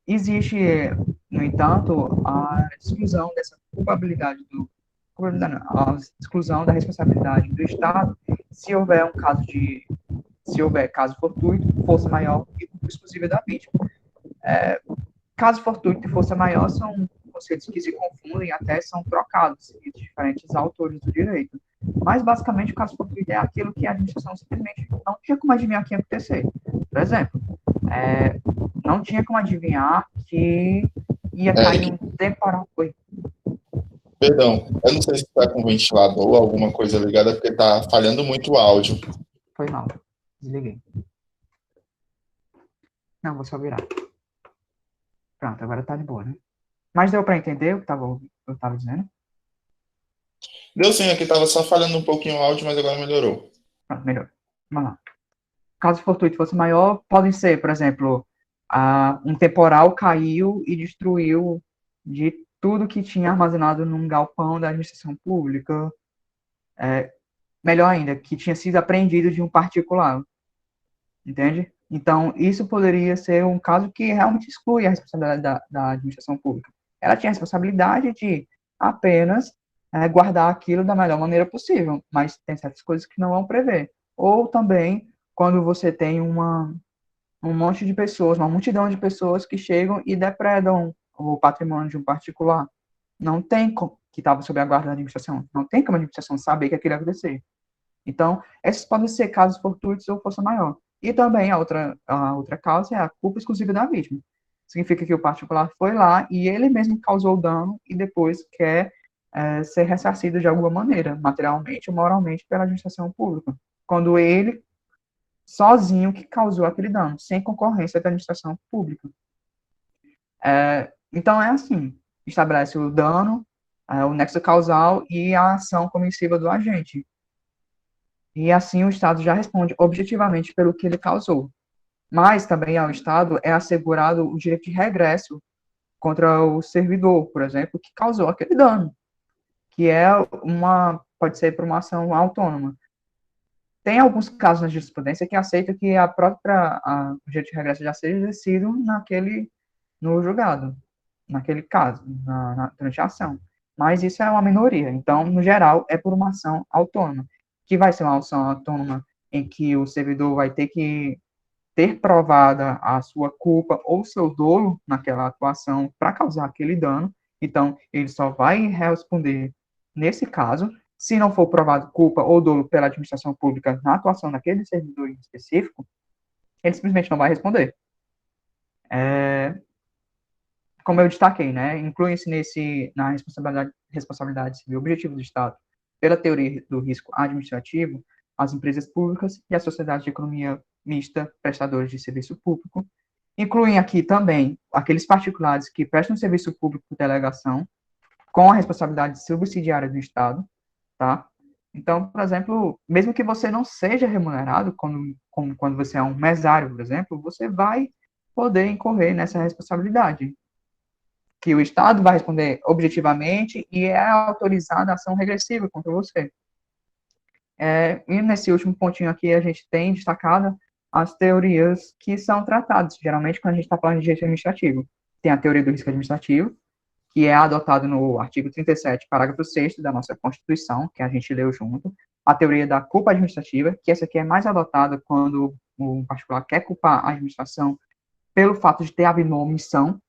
Existe, no entanto, a exclusão dessa a exclusão da responsabilidade do Estado se houver caso fortuito, força maior e culpa exclusiva da vítima. Caso fortuito e força maior são conceitos que se confundem, até são trocados entre diferentes autores do direito. Mas, basicamente, o caso fortuito é aquilo que a administração simplesmente não tinha como adivinhar que ia acontecer. Por exemplo, não tinha como adivinhar que ia cair um temporal. Oi. Perdão, eu não sei se está com ventilador ou alguma coisa ligada, porque está falhando muito o áudio. Foi mal, desliguei. Não, vou só virar. Pronto, agora tá de boa, né? Mas deu para entender o que eu estava dizendo? Deu sim, aqui estava só falhando um pouquinho o áudio, mas agora melhorou. Pronto, melhor. Vamos lá. Caso fortuito fosse maior, podem ser, por exemplo, um temporal caiu e destruiu de tudo que tinha armazenado num galpão da administração pública. Melhor ainda, que tinha sido apreendido de um particular. Entende? Então, isso poderia ser um caso que realmente exclui a responsabilidade da administração pública. Ela tinha a responsabilidade de apenas guardar aquilo da melhor maneira possível, mas tem certas coisas que não vão prever. Ou também, quando você tem um monte de pessoas, uma multidão de pessoas que chegam e depredam o patrimônio de um particular. Não tem como, que estava sob a guarda da administração, não tem como a administração saber que aquilo ia acontecer. Então, esses podem ser casos fortuitos ou força maior. E também a outra causa é a culpa exclusiva da vítima. Significa que o particular foi lá e ele mesmo causou o dano e depois quer ser ressarcido de alguma maneira, materialmente ou moralmente, pela administração pública. Quando ele, sozinho, que causou aquele dano, sem concorrência da administração pública. Então, é assim, estabelece o dano, o nexo causal e a ação comissiva do agente. E assim o Estado já responde objetivamente pelo que ele causou. Mas também ao Estado é assegurado o direito de regresso contra o servidor, por exemplo, que causou aquele dano, que pode ser por uma ação autônoma. Tem alguns casos na jurisprudência que aceita que o direito de regresso já seja exercido no julgado, naquele caso, durante a ação. Mas isso é uma minoria. Então, no geral, é por uma ação autônoma, que vai ser uma ação autônoma em que o servidor vai ter que ter provada a sua culpa ou seu dolo naquela atuação para causar aquele dano. Então, ele só vai responder nesse caso. Se não for provado culpa ou dolo pela administração pública na atuação daquele servidor em específico, ele simplesmente não vai responder. Como eu destaquei, né, inclui-se na responsabilidade civil objetiva do Estado, pela teoria do risco administrativo, as empresas públicas e as sociedades de economia mista prestadores de serviço público. Incluem aqui também aqueles particulares que prestam serviço público por delegação, com a responsabilidade subsidiária do Estado, tá? Então, por exemplo, mesmo que você não seja remunerado, como quando você é um mesário, por exemplo, você vai poder incorrer nessa responsabilidade, que o Estado vai responder objetivamente e é autorizada a ação regressiva contra você. E nesse último pontinho aqui, a gente tem destacado as teorias que são tratadas, geralmente, quando a gente está falando de direito administrativo. Tem a teoria do risco administrativo, que é adotado no artigo 37, parágrafo 6º da nossa Constituição, que a gente leu junto. A teoria da culpa administrativa, que essa aqui é mais adotada quando o particular quer culpar a administração pelo fato de ter havido uma omissão.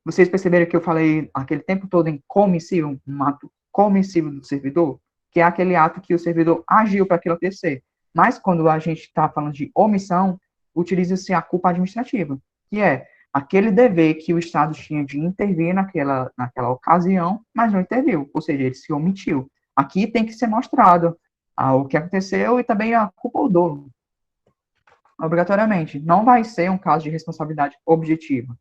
Vocês perceberam que eu falei aquele tempo todo em comissivo, um ato comissivo do servidor, que é aquele ato que o servidor agiu para aquilo acontecer. Mas quando a gente está falando de omissão, utiliza-se a culpa administrativa, que é aquele dever que o Estado tinha de intervir naquela ocasião, mas não interviu, ou seja, ele se omitiu. Aqui tem que ser mostrado o que aconteceu e também a culpa ou dolo. Obrigatoriamente. Não vai ser um caso de responsabilidade objetiva.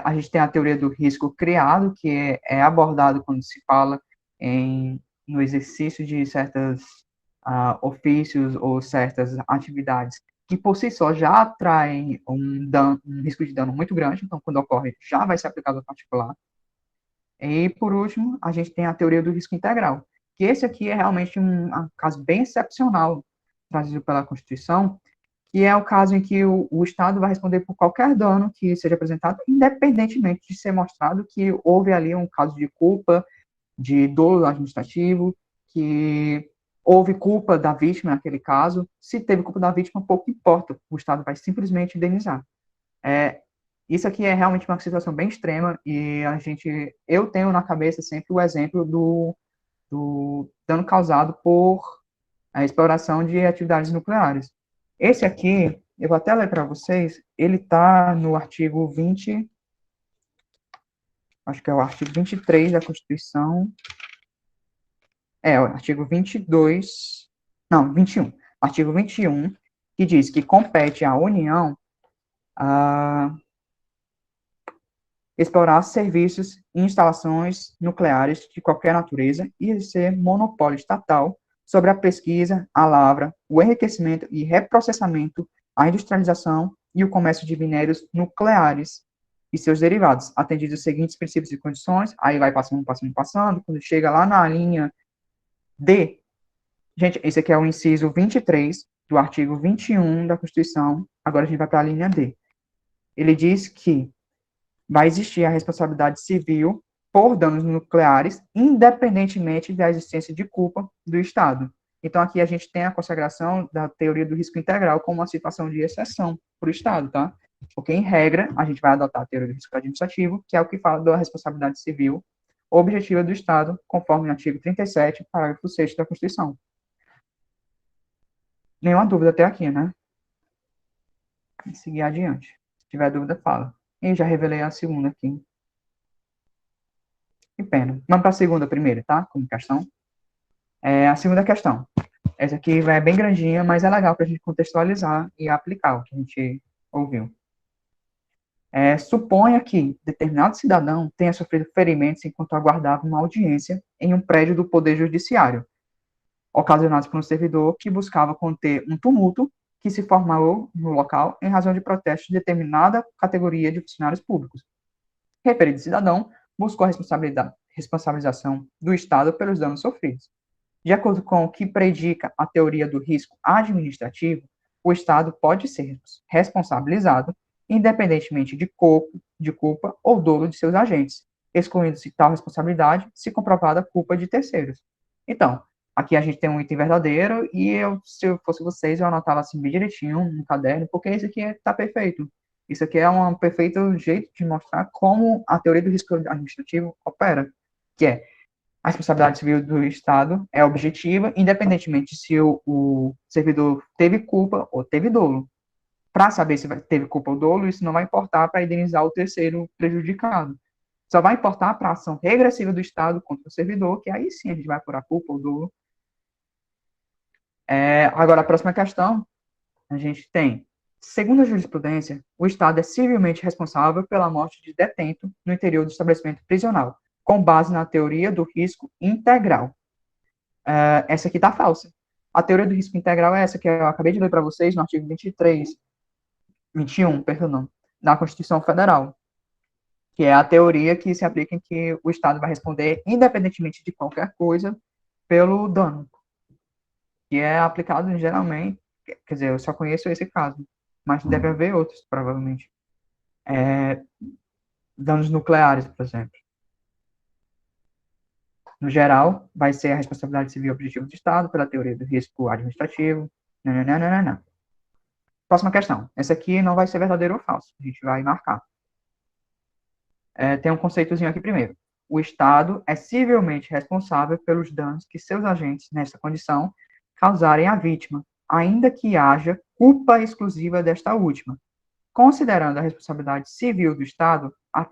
A gente tem a teoria do risco criado, que é abordado quando se fala no exercício de certos ofícios ou certas atividades que por si só já atraem um risco de dano muito grande, então quando ocorre já vai ser aplicado ao particular. E por último, a gente tem a teoria do risco integral, que esse aqui é realmente um caso bem excepcional trazido pela Constituição, que é o caso em que o Estado vai responder por qualquer dano que seja apresentado, independentemente de ser mostrado que houve ali um caso de culpa, de dolo administrativo, que houve culpa da vítima naquele caso. Se teve culpa da vítima, pouco importa, o Estado vai simplesmente indenizar. Isso aqui é realmente uma situação bem extrema e eu tenho na cabeça sempre o exemplo do dano causado por a exploração de atividades nucleares. Esse aqui, eu vou até ler para vocês, ele está no artigo 20, acho que é o artigo 23 da Constituição, o artigo 22, não, 21, artigo 21, que diz que compete à União explorar serviços e instalações nucleares de qualquer natureza e exercer monopólio estatal sobre a pesquisa, a lavra, o enriquecimento e reprocessamento, a industrialização e o comércio de minérios nucleares e seus derivados, atendidos os seguintes princípios e condições, aí vai passando, quando chega lá na linha D, gente, esse aqui é o inciso 23 do artigo 21 da Constituição, agora a gente vai para a linha D. Ele diz que vai existir a responsabilidade civil por danos nucleares, independentemente da existência de culpa do Estado. Então, aqui a gente tem a consagração da teoria do risco integral como uma situação de exceção para o Estado, tá? Porque, em regra, a gente vai adotar a teoria do risco administrativo, que é o que fala da responsabilidade civil objetiva do Estado, conforme o artigo 37, parágrafo 6º da Constituição. Nenhuma dúvida até aqui, né? Vamos seguir adiante. Se tiver dúvida, fala. E já revelei a segunda aqui. Que pena. Vamos para a segunda primeiro, tá? Como questão. A segunda questão. Essa aqui é bem grandinha, mas é legal para a gente contextualizar e aplicar o que a gente ouviu. Suponha que determinado cidadão tenha sofrido ferimentos enquanto aguardava uma audiência em um prédio do Poder Judiciário, ocasionados por um servidor que buscava conter um tumulto que se formou no local em razão de protestos de determinada categoria de funcionários públicos. Referido cidadão buscou a responsabilização do Estado pelos danos sofridos. De acordo com o que predica a teoria do risco administrativo, o Estado pode ser responsabilizado independentemente de culpa ou dolo de seus agentes, excluindo-se tal responsabilidade se comprovada a culpa de terceiros. Então, aqui a gente tem um item verdadeiro e se eu fosse vocês, eu anotava assim bem direitinho no caderno, porque isso aqui está perfeito. Isso aqui é um perfeito jeito de mostrar como a teoria do risco administrativo opera, que é a responsabilidade civil do Estado é objetiva, independentemente se o servidor teve culpa ou teve dolo. Para saber se teve culpa ou dolo, isso não vai importar para indenizar o terceiro prejudicado. Só vai importar para a ação regressiva do Estado contra o servidor, que aí sim a gente vai apurar culpa ou dolo. Agora, a próxima questão, a gente tem, segundo a jurisprudência, o Estado é civilmente responsável pela morte de detento no interior do estabelecimento prisional, com base na teoria do risco integral. Essa aqui está falsa. A teoria do risco integral é essa que eu acabei de ler para vocês no artigo 21, perdão, da Constituição Federal, que é a teoria que se aplica em que o Estado vai responder, independentemente de qualquer coisa, pelo dano, que é aplicado geralmente, quer dizer, eu só conheço esse caso, mas deve haver outros, provavelmente. Danos nucleares, por exemplo. No geral, vai ser a responsabilidade civil objetiva do Estado pela teoria do risco administrativo. Não. Próxima questão. Essa aqui não vai ser verdadeiro ou falso. A gente vai marcar. Tem um conceitozinho aqui primeiro. O Estado é civilmente responsável pelos danos que seus agentes, nessa condição, causarem à vítima, ainda que haja culpa exclusiva desta última. Considerando a responsabilidade civil do Estado, a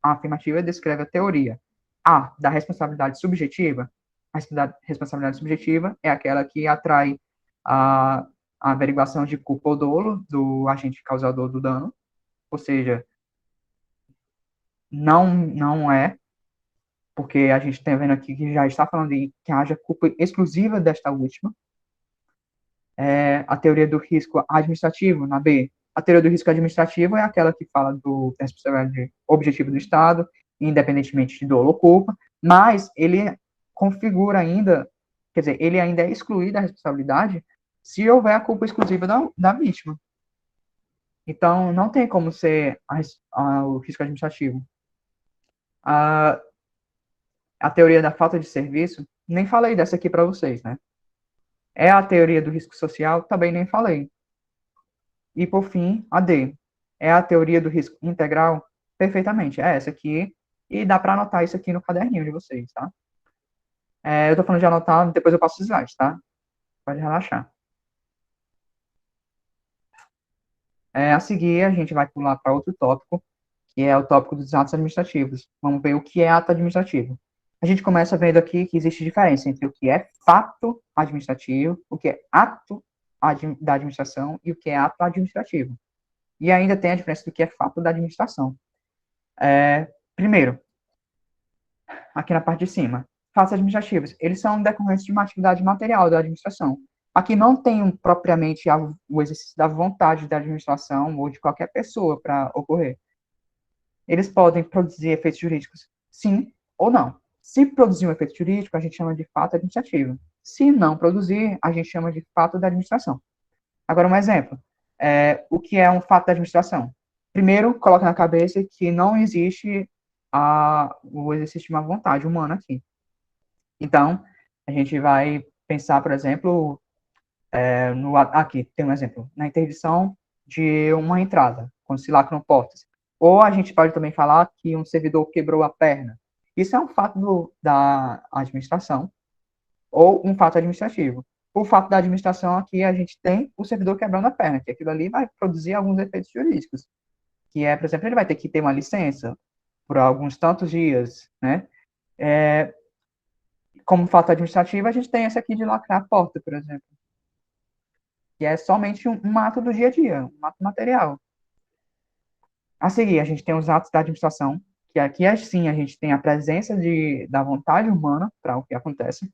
afirmativa descreve a teoria A, da responsabilidade subjetiva. A responsabilidade subjetiva é aquela que atrai a averiguação de culpa ou dolo do agente causador do dano, ou seja, não é, porque a gente está vendo aqui que já está falando de que haja culpa exclusiva desta última. A teoria do risco administrativo, na B. A teoria do risco administrativo é aquela que fala da responsabilidade objetiva do Estado, independentemente de dolo ou culpa, mas ele configura ainda, quer dizer, ele ainda é excluído da responsabilidade se houver a culpa exclusiva da vítima. Então, não tem como ser o risco administrativo. A teoria da falta de serviço, nem falei dessa aqui para vocês, né? É a teoria do risco social, também nem falei. E, por fim, a D. É a teoria do risco integral? Perfeitamente, é essa aqui. E dá para anotar isso aqui no caderninho de vocês, tá? Eu tô falando de anotar, depois eu passo os slides, tá? Pode relaxar. A seguir, a gente vai pular para outro tópico, que é o tópico dos atos administrativos. Vamos ver o que é ato administrativo. A gente começa vendo aqui que existe diferença entre o que é fato administrativo, o que é ato da administração e o que é ato administrativo. E ainda tem a diferença do que é fato da administração. Primeiro, aqui na parte de cima, fatos administrativos. Eles são decorrentes de uma atividade material da administração. Aqui não tem propriamente o exercício da vontade da administração ou de qualquer pessoa para ocorrer. Eles podem produzir efeitos jurídicos, sim ou não. Se produzir um efeito jurídico, a gente chama de fato administrativo. Se não produzir, a gente chama de fato da administração. Agora, um exemplo. O que é um fato da administração? Primeiro, coloca na cabeça que não existe o exercício de uma vontade humana aqui. Então, a gente vai pensar, por exemplo, aqui tem um exemplo, na interdição de uma entrada, quando se lacram portas. Ou a gente pode também falar que um servidor quebrou a perna. Isso é um fato da administração, ou um fato administrativo. o fato da administração aqui, a gente tem o servidor quebrando a perna, que aquilo ali vai produzir alguns efeitos jurídicos, que é, por exemplo, ele vai ter que ter uma licença por alguns tantos dias, né? Como fato administrativo, a gente tem esse aqui de lacrar a porta, por exemplo, que é somente um ato do dia a dia, um ato material. A seguir, a gente tem os atos da administração, que aqui, assim, a gente tem a presença da vontade humana para o que acontece.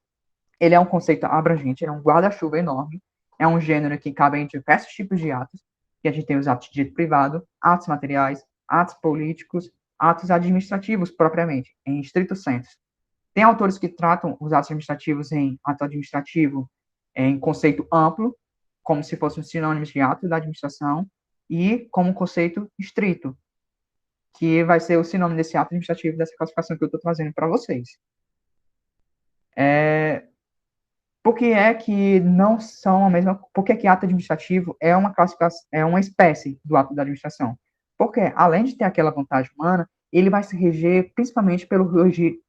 Ele é um conceito abrangente, é um guarda-chuva enorme, é um gênero que cabe em diversos tipos de atos, que a gente tem os atos de direito privado, atos materiais, atos políticos, atos administrativos, propriamente, em estrito senso. Tem autores que tratam os atos administrativos em ato administrativo em conceito amplo, como se fossem sinônimos de ato da administração, e como um conceito estrito, que vai ser o sinônimo desse ato administrativo, dessa classificação que eu estou trazendo para vocês. Por que é que não são a mesma? Por que ato administrativo é uma classificação, é uma espécie do ato da administração? Porque, além de ter aquela vontade humana, ele vai se reger principalmente pelo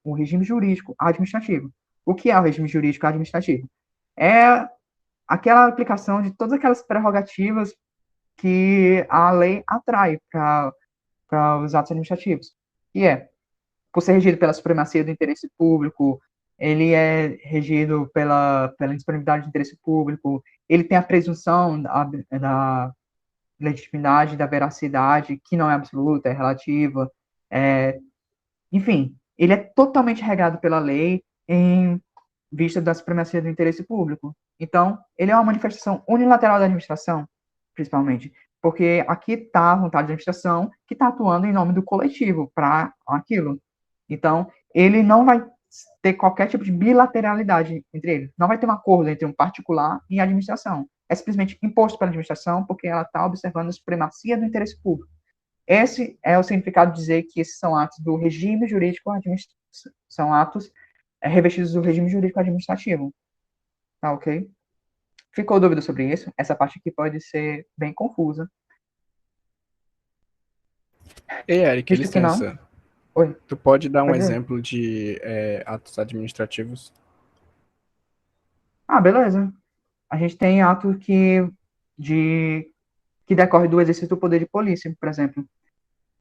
o regime jurídico administrativo. O que é o regime jurídico administrativo? É aquela aplicação de todas aquelas prerrogativas que a lei atrai para os atos administrativos. E por ser regido pela supremacia do interesse público, ele é regido pela disponibilidade de interesse público, ele tem a presunção da legitimidade, da veracidade, que não é absoluta, é relativa, enfim, ele é totalmente regrado pela lei em vista da supremacia do interesse público. Então, ele é uma manifestação unilateral da administração, principalmente, porque aqui está a vontade da administração que está atuando em nome do coletivo para aquilo. Então, ele não vai ter qualquer tipo de bilateralidade entre eles. Não vai ter um acordo entre um particular e a administração. É simplesmente imposto pela administração porque ela está observando a supremacia do interesse público. Esse é o significado de dizer que esses são atos do regime jurídico administrativo, são atos revestidos do regime jurídico administrativo. Tá ok? Ficou dúvida sobre isso? Essa parte aqui pode ser bem confusa. Ei, Eric, Visto que não. licença. Oi. Tu pode dar um Pode dizer. exemplo de atos administrativos? Beleza. A gente tem ato que decorre do exercício do poder de polícia, por exemplo.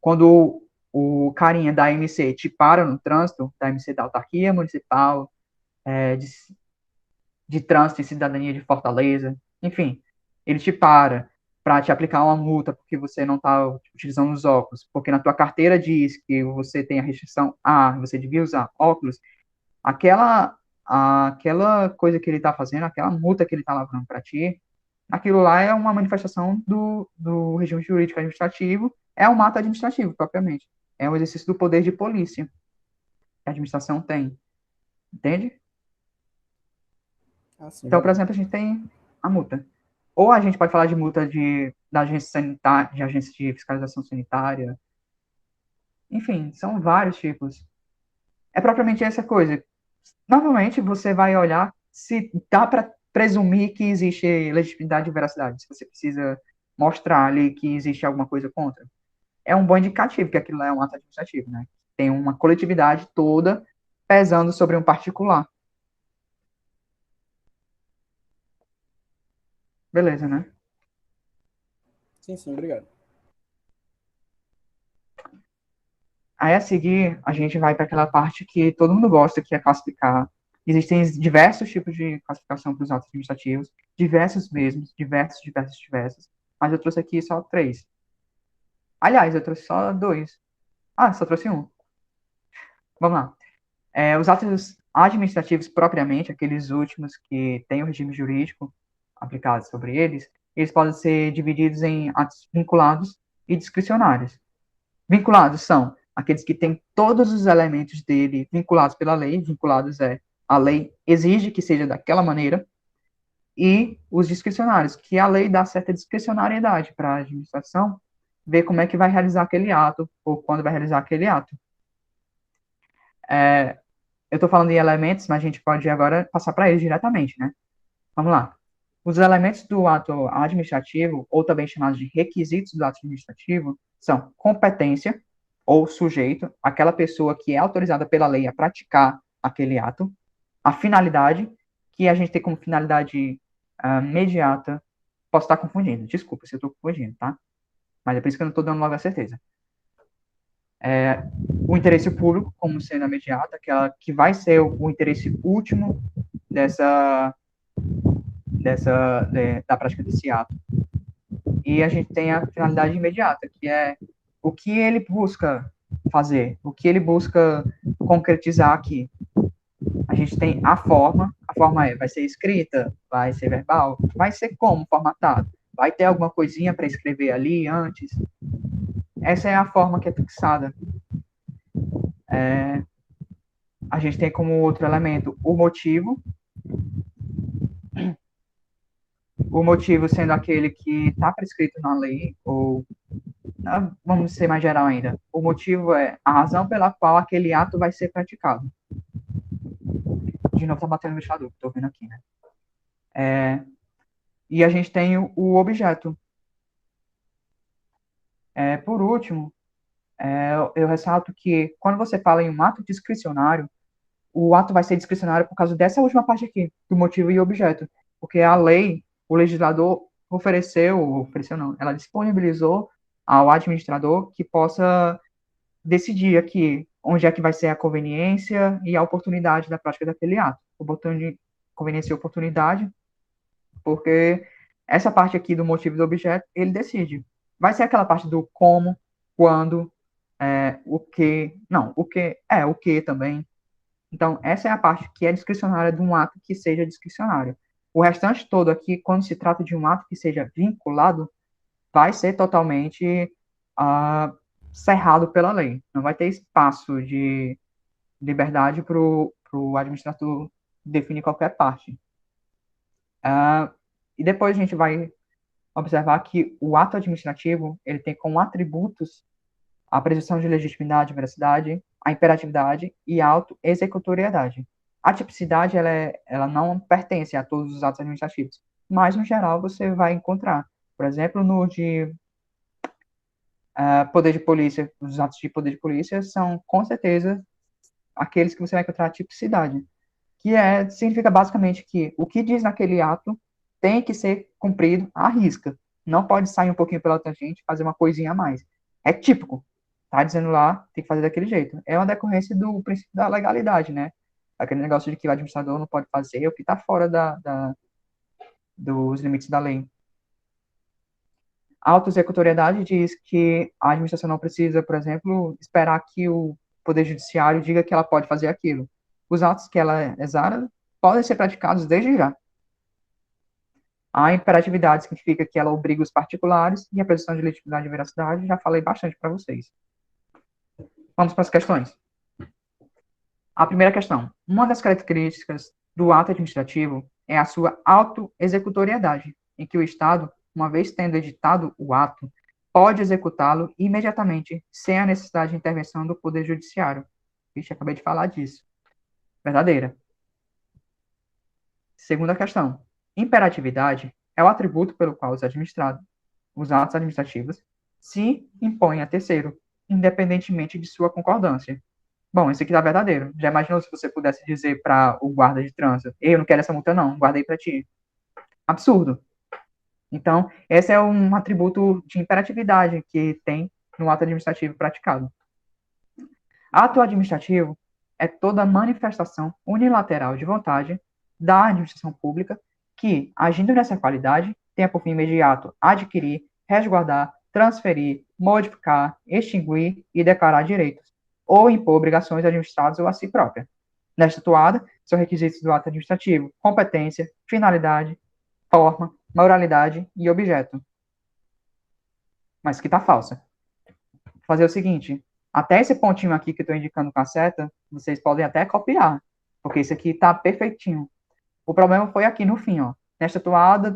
Quando o carinha da MC te para no trânsito, da MC da autarquia municipal, de trânsito e cidadania de Fortaleza, enfim, ele te para te aplicar uma multa porque você não está utilizando os óculos, porque na tua carteira diz que você tem a restrição você devia usar óculos, aquela coisa que ele está fazendo, aquela multa que ele está lavrando para ti, aquilo lá é uma manifestação do regime jurídico administrativo, é um ato administrativo, propriamente. É um exercício do poder de polícia que a administração tem. Entende? Então, por exemplo, a gente tem a multa. Ou a gente pode falar de multa da agência sanitária, de agência de fiscalização sanitária. Enfim, são vários tipos. É propriamente essa coisa. Normalmente, você vai olhar se dá para presumir que existe legitimidade e veracidade. Se você precisa mostrar ali que existe alguma coisa contra. É um bom indicativo que aquilo é um ato administrativo, né? Tem uma coletividade toda pesando sobre um particular. Beleza, né? Sim, obrigado. Aí, a seguir, a gente vai para aquela parte que todo mundo gosta, que é classificar. Existem diversos tipos de classificação para os atos administrativos, diversos mesmos, diversos. Mas eu trouxe aqui só 3. Aliás, eu trouxe só 2. Só trouxe 1. Vamos lá. Os atos administrativos propriamente, aqueles últimos que têm o regime jurídico aplicado sobre eles podem ser divididos em atos vinculados e discricionários. Vinculados são aqueles que têm todos os elementos dele vinculados pela lei, vinculados a lei exige que seja daquela maneira, e os discricionários, que a lei dá certa discricionariedade para a administração ver como é que vai realizar aquele ato, ou quando vai realizar aquele ato. Eu estou falando em elementos, mas a gente pode agora passar para eles diretamente, né? Vamos lá. Os elementos do ato administrativo, ou também chamados de requisitos do ato administrativo, são competência, ou sujeito, aquela pessoa que é autorizada pela lei a praticar aquele ato, a finalidade, que a gente tem como finalidade imediata. Posso estar confundindo, desculpa se eu estou confundindo, tá? Mas é por isso que eu não estou dando logo a certeza. O interesse público, como sendo a imediata, aquela que vai ser o interesse último da prática desse ato. E a gente tem a finalidade imediata, que é o que ele busca fazer, o que ele busca concretizar aqui. A gente tem a forma vai ser escrita, vai ser verbal, vai ser como formatado, vai ter alguma coisinha para escrever ali antes. Essa é a forma que é fixada. A gente tem como outro elemento o motivo sendo aquele que está prescrito na lei, ou vamos ser mais geral ainda, o motivo é a razão pela qual aquele ato vai ser praticado. De novo, tá batendo no ventilador, tô vendo aqui, né? E a gente tem o objeto. Por último, eu ressalto que quando você fala em um ato discricionário, o ato vai ser discricionário por causa dessa última parte aqui, do motivo e objeto. Porque a lei, o legislador ofereceu não, ela disponibilizou ao administrador que possa decidir aqui onde é que vai ser a conveniência e a oportunidade da prática daquele ato. Conveniência e oportunidade, porque essa parte aqui do motivo e do objeto, ele decide. Vai ser aquela parte do como, quando, o que também. Então, essa é a parte que é discricionária de um ato que seja discricionário. O restante todo aqui, quando se trata de um ato que seja vinculado, vai ser totalmente cerrado pela lei. Não vai ter espaço de liberdade para o administrador definir qualquer parte. E depois a gente vai observar que o ato administrativo ele tem como atributos a presunção de legitimidade, veracidade, a imperatividade e a auto-executoriedade. A tipicidade ela não pertence a todos os atos administrativos, mas no geral você vai encontrar, por exemplo, no de poder de polícia, os atos de poder de polícia são com certeza aqueles que você vai encontrar a tipicidade, que significa basicamente que o que diz naquele ato tem que ser cumprido à risca. Não pode sair um pouquinho pela tangente, fazer uma coisinha a mais. É típico. Tá dizendo lá, tem que fazer daquele jeito. É uma decorrência do princípio da legalidade, né? Aquele negócio de que o administrador não pode fazer o que está fora dos limites da lei. A auto-executoriedade diz que a administração não precisa, por exemplo, esperar que o Poder Judiciário diga que ela pode fazer aquilo. Os atos que ela exara podem ser praticados desde já. A imperatividade significa que ela obriga os particulares, e a presunção de legitimidade e veracidade já falei bastante para vocês. Vamos para as questões. A primeira questão. Uma das características do ato administrativo é a sua auto-executoriedade, em que o Estado, uma vez tendo editado o ato, pode executá-lo imediatamente, sem a necessidade de intervenção do Poder Judiciário. Vixe, acabei de falar disso. Verdadeira. Segunda questão. Imperatividade é o atributo pelo qual os atos administrativos se impõem a terceiro, independentemente de sua concordância. Bom, esse aqui tá verdadeiro. Já imaginou se você pudesse dizer para o guarda de trânsito: eu não quero essa multa não, guardei para ti. Absurdo. Então, esse é um atributo de imperatividade que tem no ato administrativo praticado. Ato administrativo é toda manifestação unilateral de vontade da administração pública que, agindo nessa qualidade, tenha por fim imediato adquirir, resguardar, transferir, modificar, extinguir e declarar direitos, ou impor obrigações administradas ou a si própria. Nesta toada, são requisitos do ato administrativo: competência, finalidade, forma, moralidade e objeto. Mas que está falsa. Vou fazer o seguinte: até esse pontinho aqui que eu estou indicando com a seta, vocês podem até copiar, porque isso aqui está perfeitinho. O problema foi aqui no fim, ó. Nesta toada,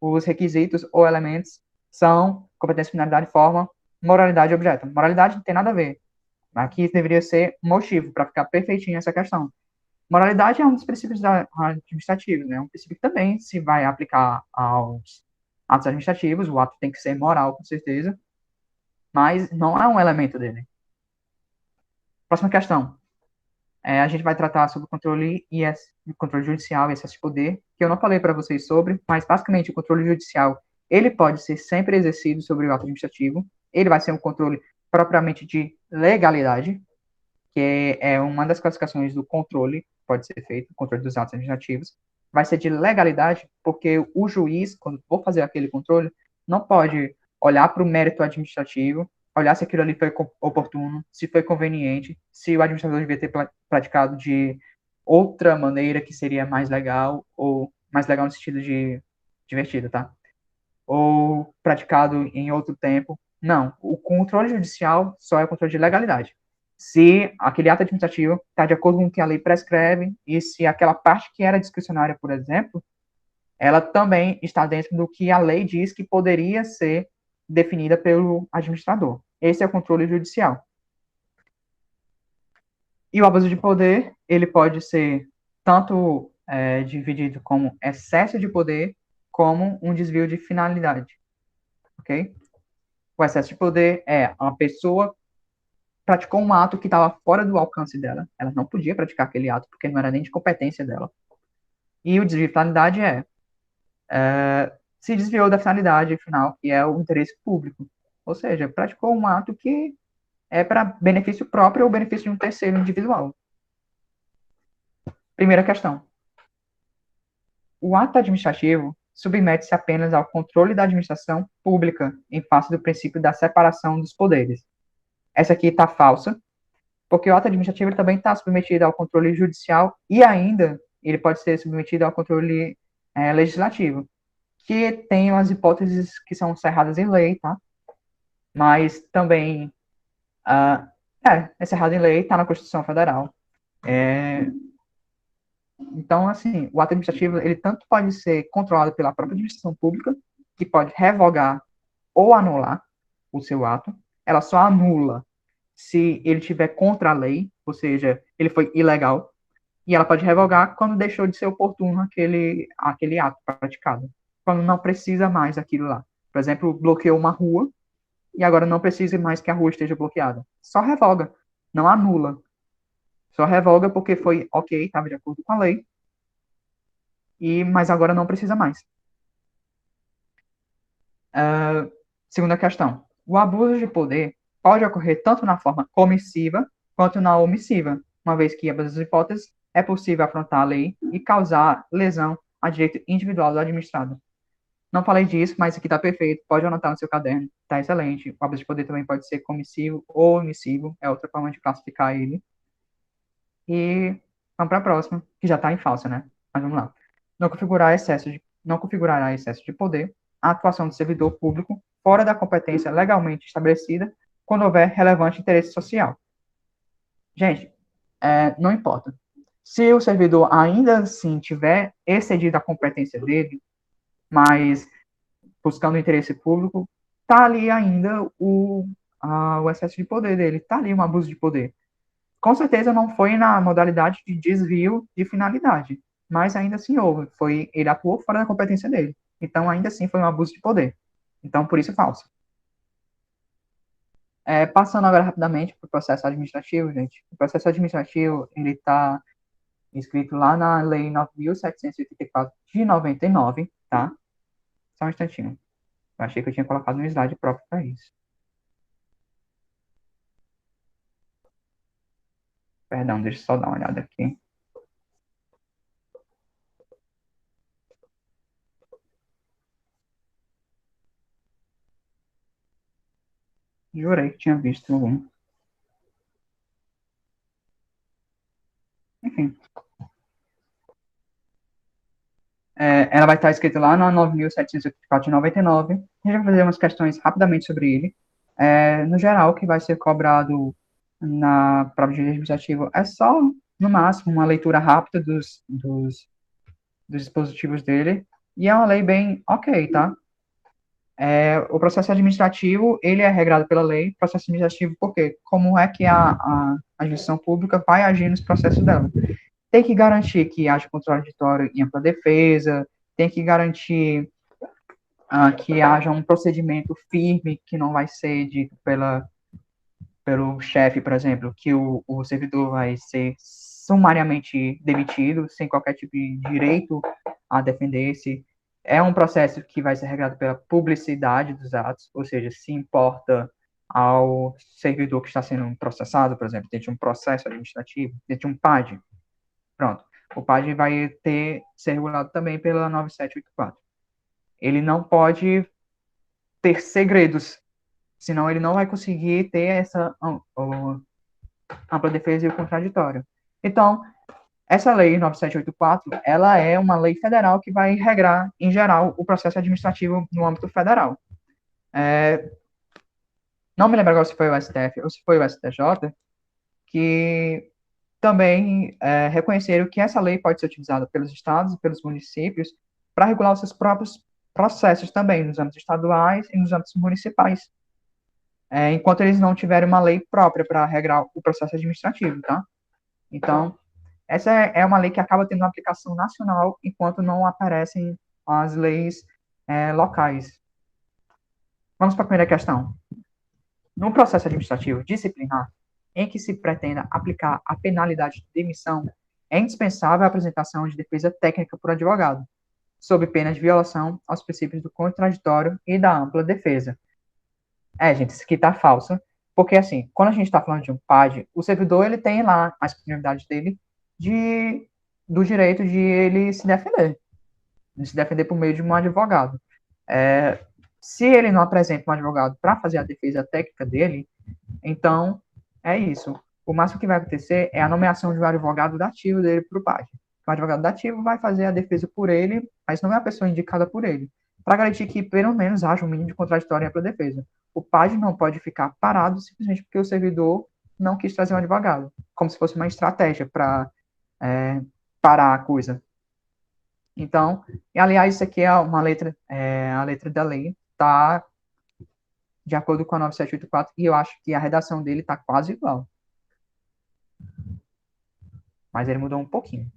os requisitos ou elementos são competência, finalidade, forma, moralidade e objeto. Moralidade não tem nada a ver. Aqui deveria ser motivo, para ficar perfeitinho essa questão. Moralidade é um dos princípios administrativos, né? Um princípio que também se vai aplicar aos atos administrativos. O ato tem que ser moral, com certeza, mas não é um elemento dele. Próxima questão. a gente vai tratar sobre o controle judicial e excesso de poder, que eu não falei para vocês sobre, mas basicamente o controle judicial, ele pode ser sempre exercido sobre o ato administrativo, ele vai ser um controle propriamente de legalidade, que é uma das classificações do controle, pode ser feito, o controle dos atos administrativos, vai ser de legalidade, porque o juiz, quando for fazer aquele controle, não pode olhar para o mérito administrativo, olhar se aquilo ali foi oportuno, se foi conveniente, se o administrador devia ter praticado de outra maneira que seria mais legal, ou mais legal no sentido de divertido, tá? Ou praticado em outro tempo. Não, o controle judicial só é o controle de legalidade. Se aquele ato administrativo está de acordo com o que a lei prescreve e se aquela parte que era discricionária, por exemplo, ela também está dentro do que a lei diz que poderia ser definida pelo administrador. Esse é o controle judicial. E o abuso de poder, ele pode ser tanto dividido como excesso de poder, como um desvio de finalidade, ok? O excesso de poder é uma pessoa praticou um ato que estava fora do alcance dela, ela não podia praticar aquele ato porque não era nem de competência dela. E o desvio de finalidade se desviou da finalidade final, que é o interesse público. Ou seja, praticou um ato que é para benefício próprio ou benefício de um terceiro individual. Primeira questão. O ato administrativo submete-se apenas ao controle da administração pública em face do princípio da separação dos poderes. Essa aqui está falsa, porque o ato administrativo também está submetido ao controle judicial e ainda ele pode ser submetido ao controle legislativo, que tem umas hipóteses que são cerradas em lei, tá? Mas também é cerrado em lei, está na Constituição Federal. Então, assim, o ato administrativo, ele tanto pode ser controlado pela própria administração pública, que pode revogar ou anular o seu ato. Ela só anula se ele estiver contra a lei, ou seja, ele foi ilegal, e ela pode revogar quando deixou de ser oportuno aquele ato praticado, quando não precisa mais daquilo lá. Por exemplo, bloqueou uma rua, e agora não precisa mais que a rua esteja bloqueada. Só revoga, não anula. Só revoga porque foi ok, estava de acordo com a lei, mas agora não precisa mais. Segunda questão. O abuso de poder pode ocorrer tanto na forma comissiva quanto na omissiva, uma vez que, ambas as hipóteses, é possível afrontar a lei e causar lesão a direito individual do administrado. Não falei disso, mas aqui está perfeito, pode anotar no seu caderno, está excelente. O abuso de poder também pode ser comissivo ou omissivo, é outra forma de classificar ele. E vamos para a próxima, que já está em falsa, né? Mas vamos lá. Não configurará excesso de poder a atuação do servidor público fora da competência legalmente estabelecida quando houver relevante interesse social. Gente, não importa. Se o servidor ainda assim tiver excedido a competência dele, mas buscando o interesse público, está ali ainda o excesso de poder dele, está ali um abuso de poder. Com certeza não foi na modalidade de desvio de finalidade, mas ainda assim houve. Ele atuou fora da competência dele. Então, ainda assim, foi um abuso de poder. Então, por isso, é falso. Passando agora rapidamente para o processo administrativo, gente. O processo administrativo, ele está escrito lá na Lei 9.784 de 99, tá? Só um instantinho. Eu achei que eu tinha colocado um slide próprio para isso. Perdão, deixa eu só dar uma olhada aqui. Jurei que tinha visto algum. Enfim. Ela vai estar escrita lá na 9.784 de 99. A gente vai fazer umas questões rapidamente sobre ele. No geral, o que vai ser cobrado na prova de direito administrativo é só, no máximo, uma leitura rápida dos dispositivos dele. E é uma lei bem ok, tá? O processo administrativo, ele é regrado pela lei. Processo administrativo, por quê? Como é que a administração pública vai agir nos processos dela? Tem que garantir que haja contraditório em ampla defesa, tem que garantir que haja um procedimento firme, que não vai ser dito pelo chefe, por exemplo, que o servidor vai ser sumariamente demitido, sem qualquer tipo de direito a defender-se. É um processo que vai ser regrado pela publicidade dos atos, ou seja, se importa ao servidor que está sendo processado, por exemplo, dentro de um processo administrativo, dentro de um PAD. Pronto. O PAD vai ser regulado também pela 9784. Ele não pode ter segredos, senão ele não vai conseguir ter essa ampla defesa e o contraditório. Então, essa lei 9784, ela é uma lei federal que vai regrar, em geral, o processo administrativo no âmbito federal. Não me lembro agora se foi o STF ou se foi o STJ, que também reconheceram que essa lei pode ser utilizada pelos estados e pelos municípios para regular os seus próprios processos também, nos âmbitos estaduais e nos âmbitos municipais, enquanto eles não tiverem uma lei própria para regrar o processo administrativo, tá? Então, essa é uma lei que acaba tendo uma aplicação nacional, enquanto não aparecem as leis locais. Vamos para a primeira questão. No processo administrativo disciplinar, em que se pretenda aplicar a penalidade de demissão, é indispensável a apresentação de defesa técnica por advogado, sob pena de violação aos princípios do contraditório e da ampla defesa. Gente, isso aqui tá falso, porque assim, quando a gente está falando de um PAD, o servidor ele tem lá a disponibilidade dele do direito de ele se defender por meio de um advogado. Se ele não apresenta um advogado para fazer a defesa técnica dele, então é isso. O máximo que vai acontecer é a nomeação de um advogado dativo dele para o PAD. O advogado dativo vai fazer a defesa por ele, mas não é a pessoa indicada por ele, para garantir que pelo menos haja um mínimo de contraditório para a defesa. O PAD não pode ficar parado simplesmente porque o servidor não quis trazer um advogado, como se fosse uma estratégia para parar a coisa. Então, e, aliás, isso aqui é uma letra, a letra da lei está de acordo com a 9784, e eu acho que a redação dele está quase igual. Mas ele mudou um pouquinho.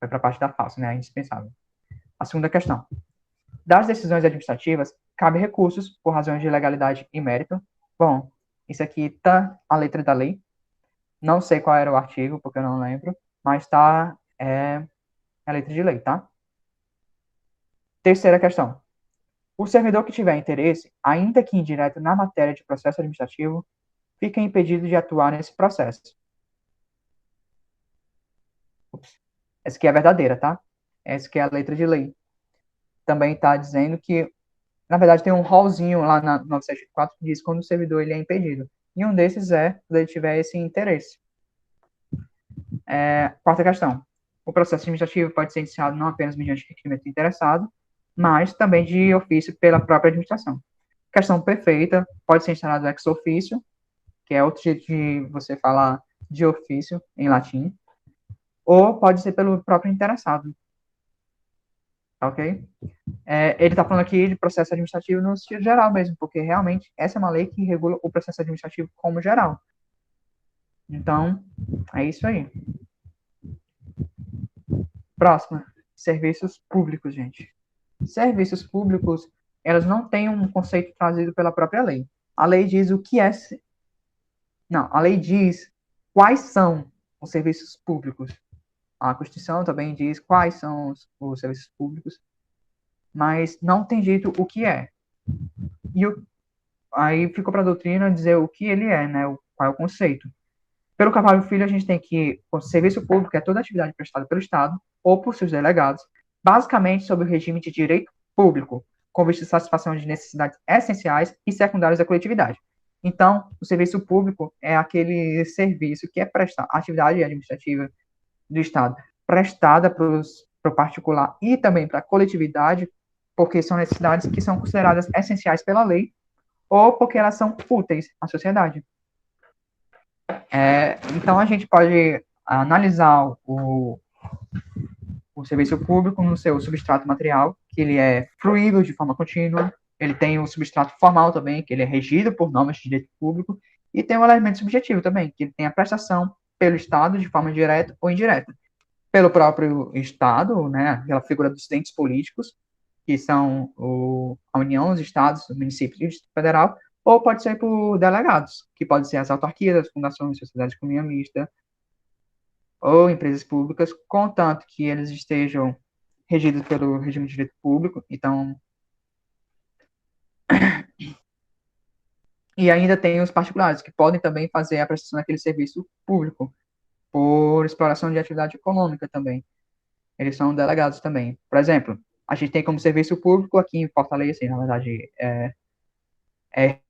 Foi para a parte da falsa, né? É indispensável. A segunda questão. Das decisões administrativas, cabe recursos por razões de legalidade e mérito. Bom, isso aqui está a letra da lei. Não sei qual era o artigo, porque eu não lembro, mas está a letra de lei, tá? Terceira questão. O servidor que tiver interesse, ainda que indireto, na matéria de processo administrativo, fica impedido de atuar nesse processo. Essa aqui é a verdadeira, tá? Essa aqui é a letra de lei. Também está dizendo que, na verdade, tem um rolzinho lá na 9784 que diz quando o servidor ele é impedido. E um desses é quando ele tiver esse interesse. Quarta questão. O processo administrativo pode ser iniciado não apenas mediante requerimento do interessado, mas também de ofício pela própria administração. Questão perfeita, pode ser instalado ex officio, que é outro jeito de você falar de ofício em latim, ou pode ser pelo próprio interessado. Ok? Ele está falando aqui de processo administrativo no sentido geral mesmo, porque realmente essa é uma lei que regula o processo administrativo como geral. Então, é isso aí. Próxima, serviços públicos, gente. Serviços públicos, elas não têm um conceito trazido pela própria lei. A lei diz o que é... Não, a lei diz quais são os serviços públicos. A Constituição também diz quais são os serviços públicos, mas não tem dito o que é. E aí ficou para a doutrina dizer o que ele é, né? Qual é o conceito. Pelo Carvalho Filho, a gente tem que o serviço público é toda atividade prestada pelo Estado ou por seus delegados, basicamente sob o regime de direito público, com vista de satisfação de necessidades essenciais e secundárias da coletividade. Então, o serviço público é aquele serviço que é prestado, a atividade administrativa do Estado, prestada para o particular e também para a coletividade, porque são necessidades que são consideradas essenciais pela lei ou porque elas são úteis à sociedade. Então, a gente pode analisar o serviço público no seu substrato material, que ele é fruível de forma contínua, ele tem o substrato formal também, que ele é regido por normas de direito público, e tem o elemento subjetivo também, que ele tem a prestação pelo Estado de forma direta ou indireta, pelo próprio Estado, né, aquela figura dos entes políticos, que são a União, os Estados, os municípios e o Distrito Federal, ou pode ser por delegados, que podem ser as autarquias, as fundações, sociedades de economia mista, ou empresas públicas, contanto que eles estejam regidos pelo regime de direito público. Então, e ainda tem os particulares, que podem também fazer a prestação daquele serviço público, por exploração de atividade econômica também. Eles são delegados também. Por exemplo, a gente tem como serviço público aqui em Fortaleza, assim, na verdade, é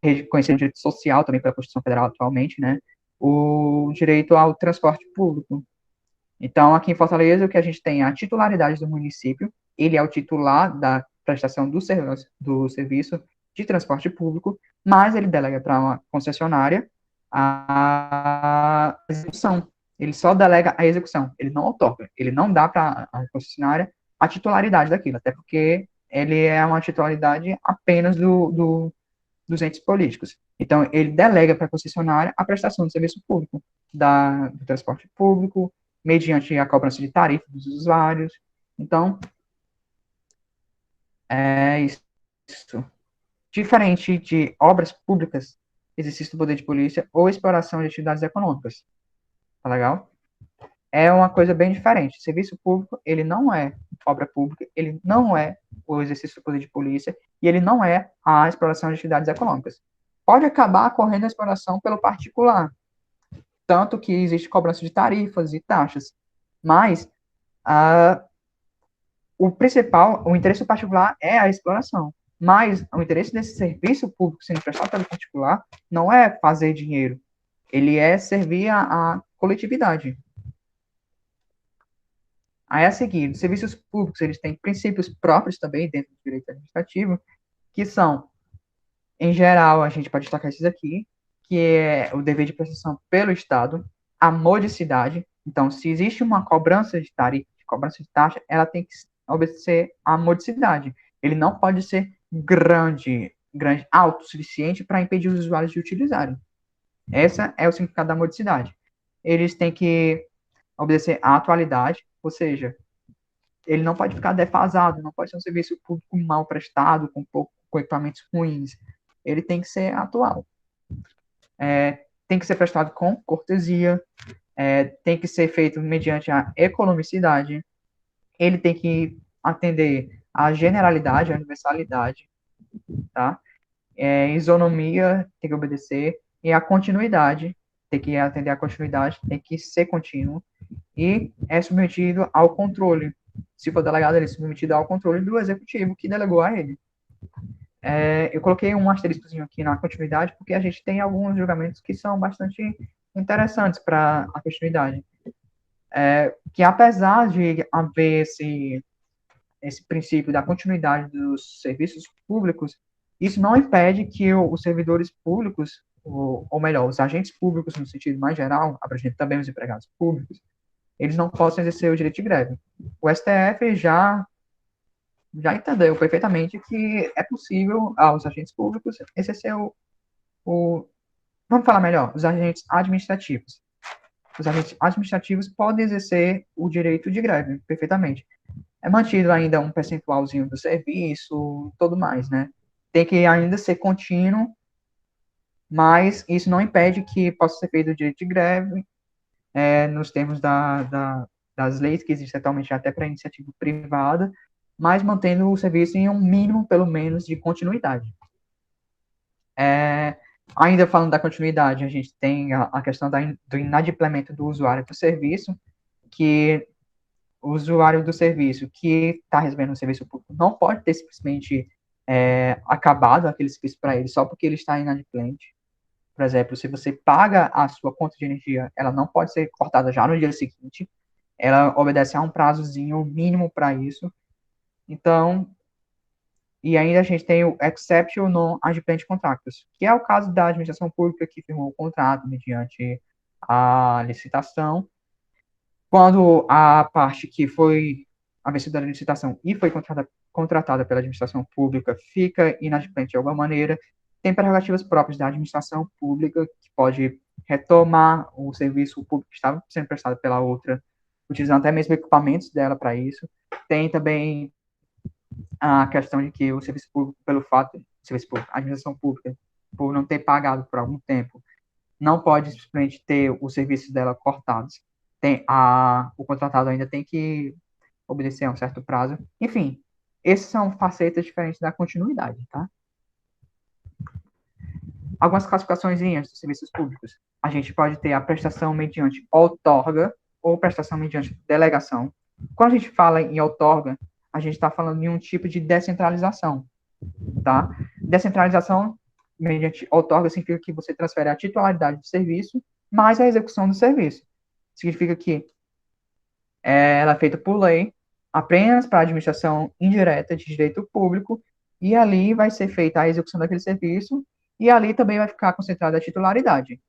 reconhecido direito social também pela Constituição Federal atualmente, né? O direito ao transporte público. Então, aqui em Fortaleza, o que a gente tem é a titularidade do município, ele é o titular da prestação do serviço de transporte público, mas ele delega para uma concessionária a execução. Ele só delega a execução, ele não outorga, ele não dá para a concessionária a titularidade daquilo, até porque ele é uma titularidade apenas dos entes políticos. Então, ele delega para a concessionária a prestação do serviço público, do transporte público, mediante a cobrança de tarifa dos usuários. Então, é isso. Diferente de obras públicas, exercício do poder de polícia ou exploração de atividades econômicas. Tá legal? É uma coisa bem diferente. Serviço público, ele não é obra pública, ele não é o exercício do poder de polícia e ele não é a exploração de atividades econômicas. Pode acabar ocorrendo a exploração pelo particular, tanto que existe cobrança de tarifas e taxas, mas o principal, o interesse particular é a exploração, mas o interesse desse serviço público sendo prestado pelo particular não é fazer dinheiro, ele é servir a coletividade. Aí a seguir, os serviços públicos, eles têm princípios próprios também dentro do direito administrativo, que são, em geral, a gente pode destacar esses aqui, que é o dever de prestação pelo Estado, a modicidade. Então, se existe uma cobrança de tarifa, de cobrança de taxa, ela tem que obedecer à modicidade. Ele não pode ser grande, alto o suficiente para impedir os usuários de utilizarem. Esse é o significado da modicidade. Eles têm que obedecer à atualidade, ou seja, ele não pode ficar defasado, não pode ser um serviço público mal prestado, com equipamentos ruins. Ele tem que ser atual. Tem que ser prestado com cortesia, tem que ser feito mediante a economicidade, ele tem que atender à generalidade, à universalidade, tá? Isonomia tem que obedecer, e a continuidade, tem que atender à continuidade, tem que ser contínuo, e é submetido ao controle. Se for delegado, ele é submetido ao controle do executivo que delegou a ele. Eu coloquei um asteriscozinho aqui na continuidade, porque a gente tem alguns julgamentos que são bastante interessantes para a continuidade. Que apesar de haver esse princípio da continuidade dos serviços públicos, isso não impede que os servidores públicos, ou melhor, os agentes públicos no sentido mais geral, abrangendo também os empregados públicos, eles não possam exercer o direito de greve. O STF já entendeu perfeitamente que é possível aos agentes públicos exercer vamos falar melhor, os agentes administrativos. Os agentes administrativos podem exercer o direito de greve perfeitamente. É mantido ainda um percentualzinho do serviço, tudo mais, né? Tem que ainda ser contínuo, mas isso não impede que possa ser feito o direito de greve nos termos das leis que existem atualmente até para iniciativa privada, mas mantendo o serviço em um mínimo, pelo menos, de continuidade. Ainda falando da continuidade, a gente tem a questão do inadimplemento do usuário do serviço, que o usuário do serviço que está recebendo um serviço público não pode ter simplesmente acabado aquele serviço para ele só porque ele está inadimplente. Por exemplo, se você paga a sua conta de energia, ela não pode ser cortada já no dia seguinte, ela obedece a um prazozinho mínimo para isso. Então, e ainda a gente tem o exception non-adimplent contractus, que é o caso da administração pública que firmou o contrato mediante a licitação. Quando a parte que foi a vencedora da licitação e foi contratada pela administração pública fica inadimplente de alguma maneira, tem prerrogativas próprias da administração pública, que pode retomar o serviço público que estava sendo prestado pela outra, utilizando até mesmo equipamentos dela para isso. Tem também a questão de que o serviço público, a administração pública, por não ter pagado por algum tempo, não pode simplesmente ter os serviços dela cortados. o contratado ainda tem que obedecer a um certo prazo. Enfim, essas são facetas diferentes da continuidade, tá? Algumas classificações dos serviços públicos. A gente pode ter a prestação mediante outorga ou prestação mediante delegação. Quando a gente fala em outorga, a gente está falando de um tipo de descentralização, tá? Descentralização mediante outorga significa que você transfere a titularidade do serviço mais a execução do serviço. Significa que ela é feita por lei, apenas para a administração indireta de direito público, e ali vai ser feita a execução daquele serviço, e ali também vai ficar concentrada a titularidade.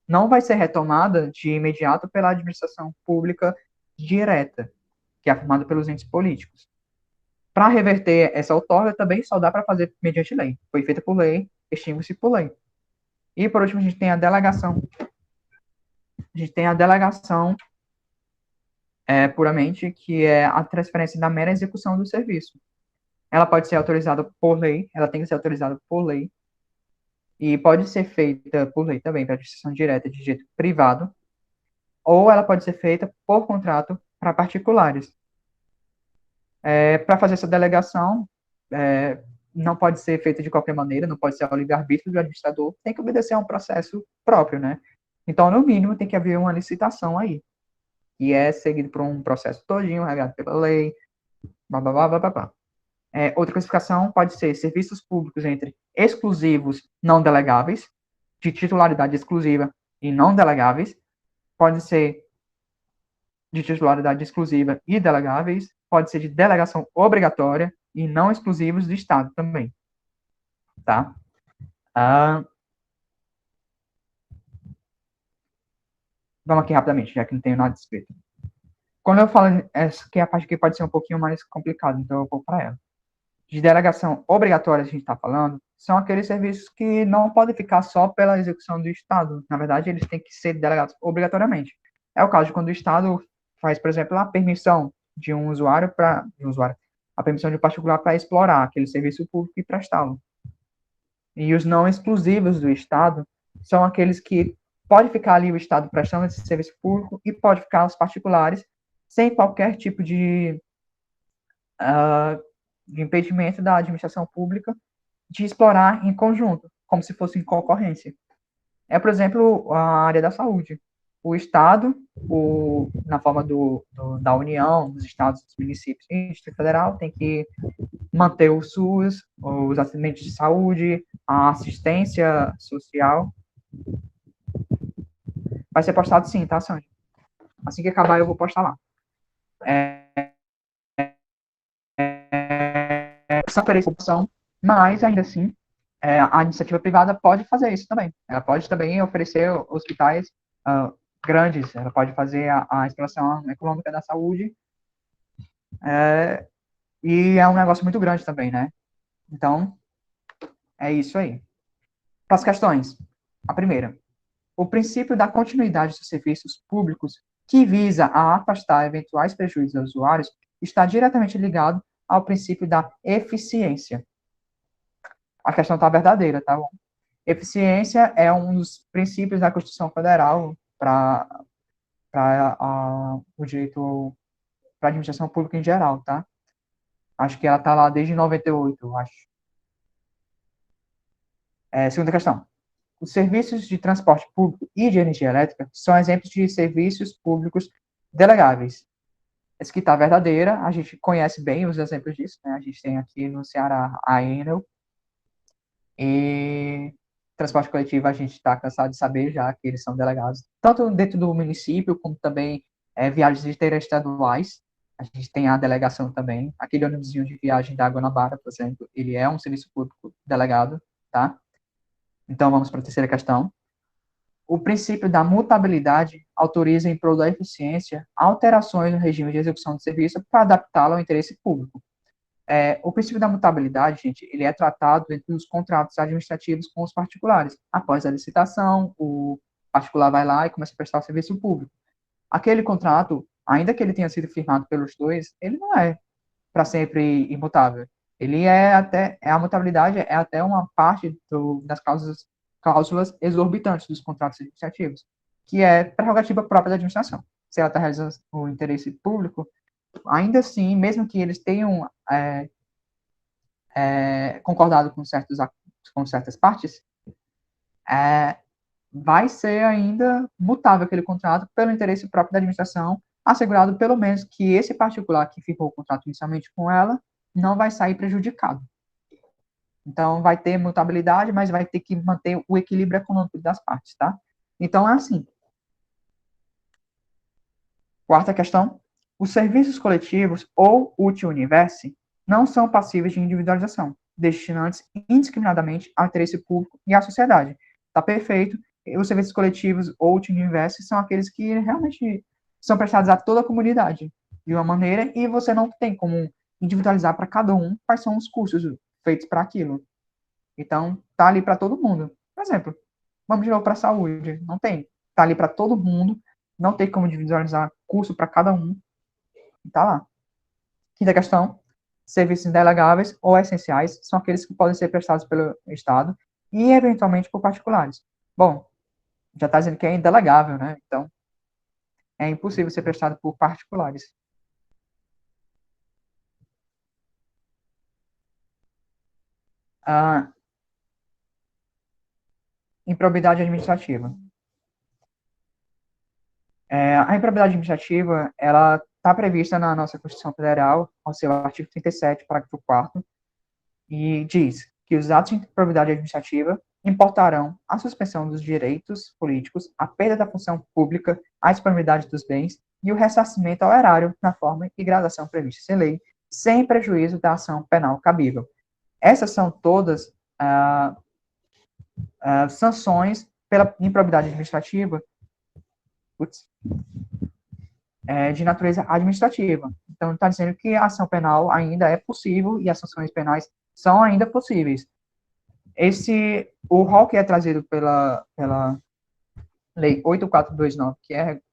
Não vai ser retomada de imediato pela administração pública direta, que é formada pelos entes políticos. Para reverter essa outorga, também só dá para fazer mediante lei. Foi feita por lei, extingue-se por lei. E, por último, a gente tem a delegação. A gente tem a delegação puramente, que é a transferência da mera execução do serviço. Ela pode ser autorizada por lei, ela tem que ser autorizada por lei, e pode ser feita por lei também, para administração direta de direito privado, ou ela pode ser feita por contrato para particulares. Para fazer essa delegação, não pode ser feita de qualquer maneira, não pode ser ao livre-arbítrio do administrador, tem que obedecer a um processo próprio, né? Então, no mínimo, tem que haver uma licitação aí, e é seguido por um processo todinho, regado pela lei, blá, blá, blá, blá, blá, blá. Outra classificação pode ser serviços públicos entre exclusivos não delegáveis, de titularidade exclusiva e não delegáveis, pode ser de titularidade exclusiva e delegáveis, pode ser de delegação obrigatória e não exclusivos do Estado também, tá? Vamos aqui rapidamente, já que não tenho nada escrito. Quando eu falo, essa aqui é a parte que pode ser um pouquinho mais complicada, então eu vou para ela. De delegação obrigatória, a gente está falando, são aqueles serviços que não podem ficar só pela execução do Estado. Na verdade, eles têm que ser delegados obrigatoriamente. É o caso de quando o Estado faz, por exemplo, a permissão de um usuário a permissão de um particular para explorar aquele serviço público e prestá-lo. E os não exclusivos do Estado são aqueles que pode ficar ali o Estado prestando esse serviço público e pode ficar os particulares sem qualquer tipo de impedimento da administração pública de explorar em conjunto, como se fosse em concorrência. Por exemplo, a área da saúde. O Estado, na forma da União, dos Estados, dos municípios e do Distrito Federal, tem que manter o SUS, os atendimentos de saúde, a assistência social. Vai ser postado sim, tá, Sandra? Assim que acabar, eu vou postar lá. Essa opção, mas ainda assim, a iniciativa privada pode fazer isso também. Ela pode também oferecer hospitais grandes, ela pode fazer a exploração econômica da saúde, e é um negócio muito grande também, né? Então, é isso aí. Para as questões. A primeira, o princípio da continuidade dos serviços públicos que visa a afastar eventuais prejuízos aos usuários está diretamente ligado ao princípio da eficiência. A questão está verdadeira, tá bom? Eficiência é um dos princípios da Constituição Federal para o direito, para a administração pública em geral, tá? Acho que ela está lá desde 98, eu acho. Segunda questão. Os serviços de transporte público e de energia elétrica são exemplos de serviços públicos delegáveis. Essa aqui está verdadeira, a gente conhece bem os exemplos disso, né? A gente tem aqui no Ceará a Enel, e transporte coletivo a gente está cansado de saber já que eles são delegados, tanto dentro do município, como também viagens interestaduais, a gente tem a delegação também, aquele ônibusinho de viagem da Guanabara, por exemplo, ele é um serviço público delegado, tá? Então, vamos para a terceira questão. O princípio da mutabilidade autoriza, em prol da eficiência, alterações no regime de execução do serviço para adaptá-lo ao interesse público. O princípio da mutabilidade, gente, ele é tratado dentro dos contratos administrativos com os particulares. Após a licitação, o particular vai lá e começa a prestar o serviço público. Aquele contrato, ainda que ele tenha sido firmado pelos dois, ele não é para sempre imutável. Ele a mutabilidade é até uma parte das cláusulas exorbitantes dos contratos administrativos, que é prerrogativa própria da administração, se ela está realizando o interesse público, ainda assim, mesmo que eles tenham concordado com certas partes, vai ser ainda mutável aquele contrato pelo interesse próprio da administração, assegurado pelo menos que esse particular que firmou o contrato inicialmente com ela não vai sair prejudicado. Então, vai ter mutabilidade, mas vai ter que manter o equilíbrio econômico das partes, tá? Então, é assim. Quarta questão. Os serviços coletivos ou util-universe não são passíveis de individualização, destinantes indiscriminadamente ao interesse público e à sociedade. Tá perfeito. Os serviços coletivos ou util-universe são aqueles que realmente são prestados a toda a comunidade de uma maneira e você não tem como individualizar para cada um quais são os custos feitos para aquilo. Então, tá ali para todo mundo. Por exemplo, vamos de novo para a saúde. Não tem. Tá ali para todo mundo. Não tem como individualizar curso para cada um. Tá lá. Quinta questão. Serviços indelegáveis ou essenciais são aqueles que podem ser prestados pelo Estado e, eventualmente, por particulares. Bom, já está dizendo que é indelegável, né? Então, é impossível ser prestado por particulares. Improbidade administrativa. A improbidade administrativa, ela está prevista na nossa Constituição Federal, ao seu artigo 37, parágrafo 4º, e diz que os atos de improbidade administrativa importarão a suspensão dos direitos políticos, a perda da função pública, a disponibilidade dos bens e o ressarcimento ao erário na forma e gradação previstas em lei, sem prejuízo da ação penal cabível. Essas são todas sanções pela improbidade administrativa de natureza administrativa. Então, está dizendo que a ação penal ainda é possível e as sanções penais são ainda possíveis. O rol que é trazido pela Lei 8429,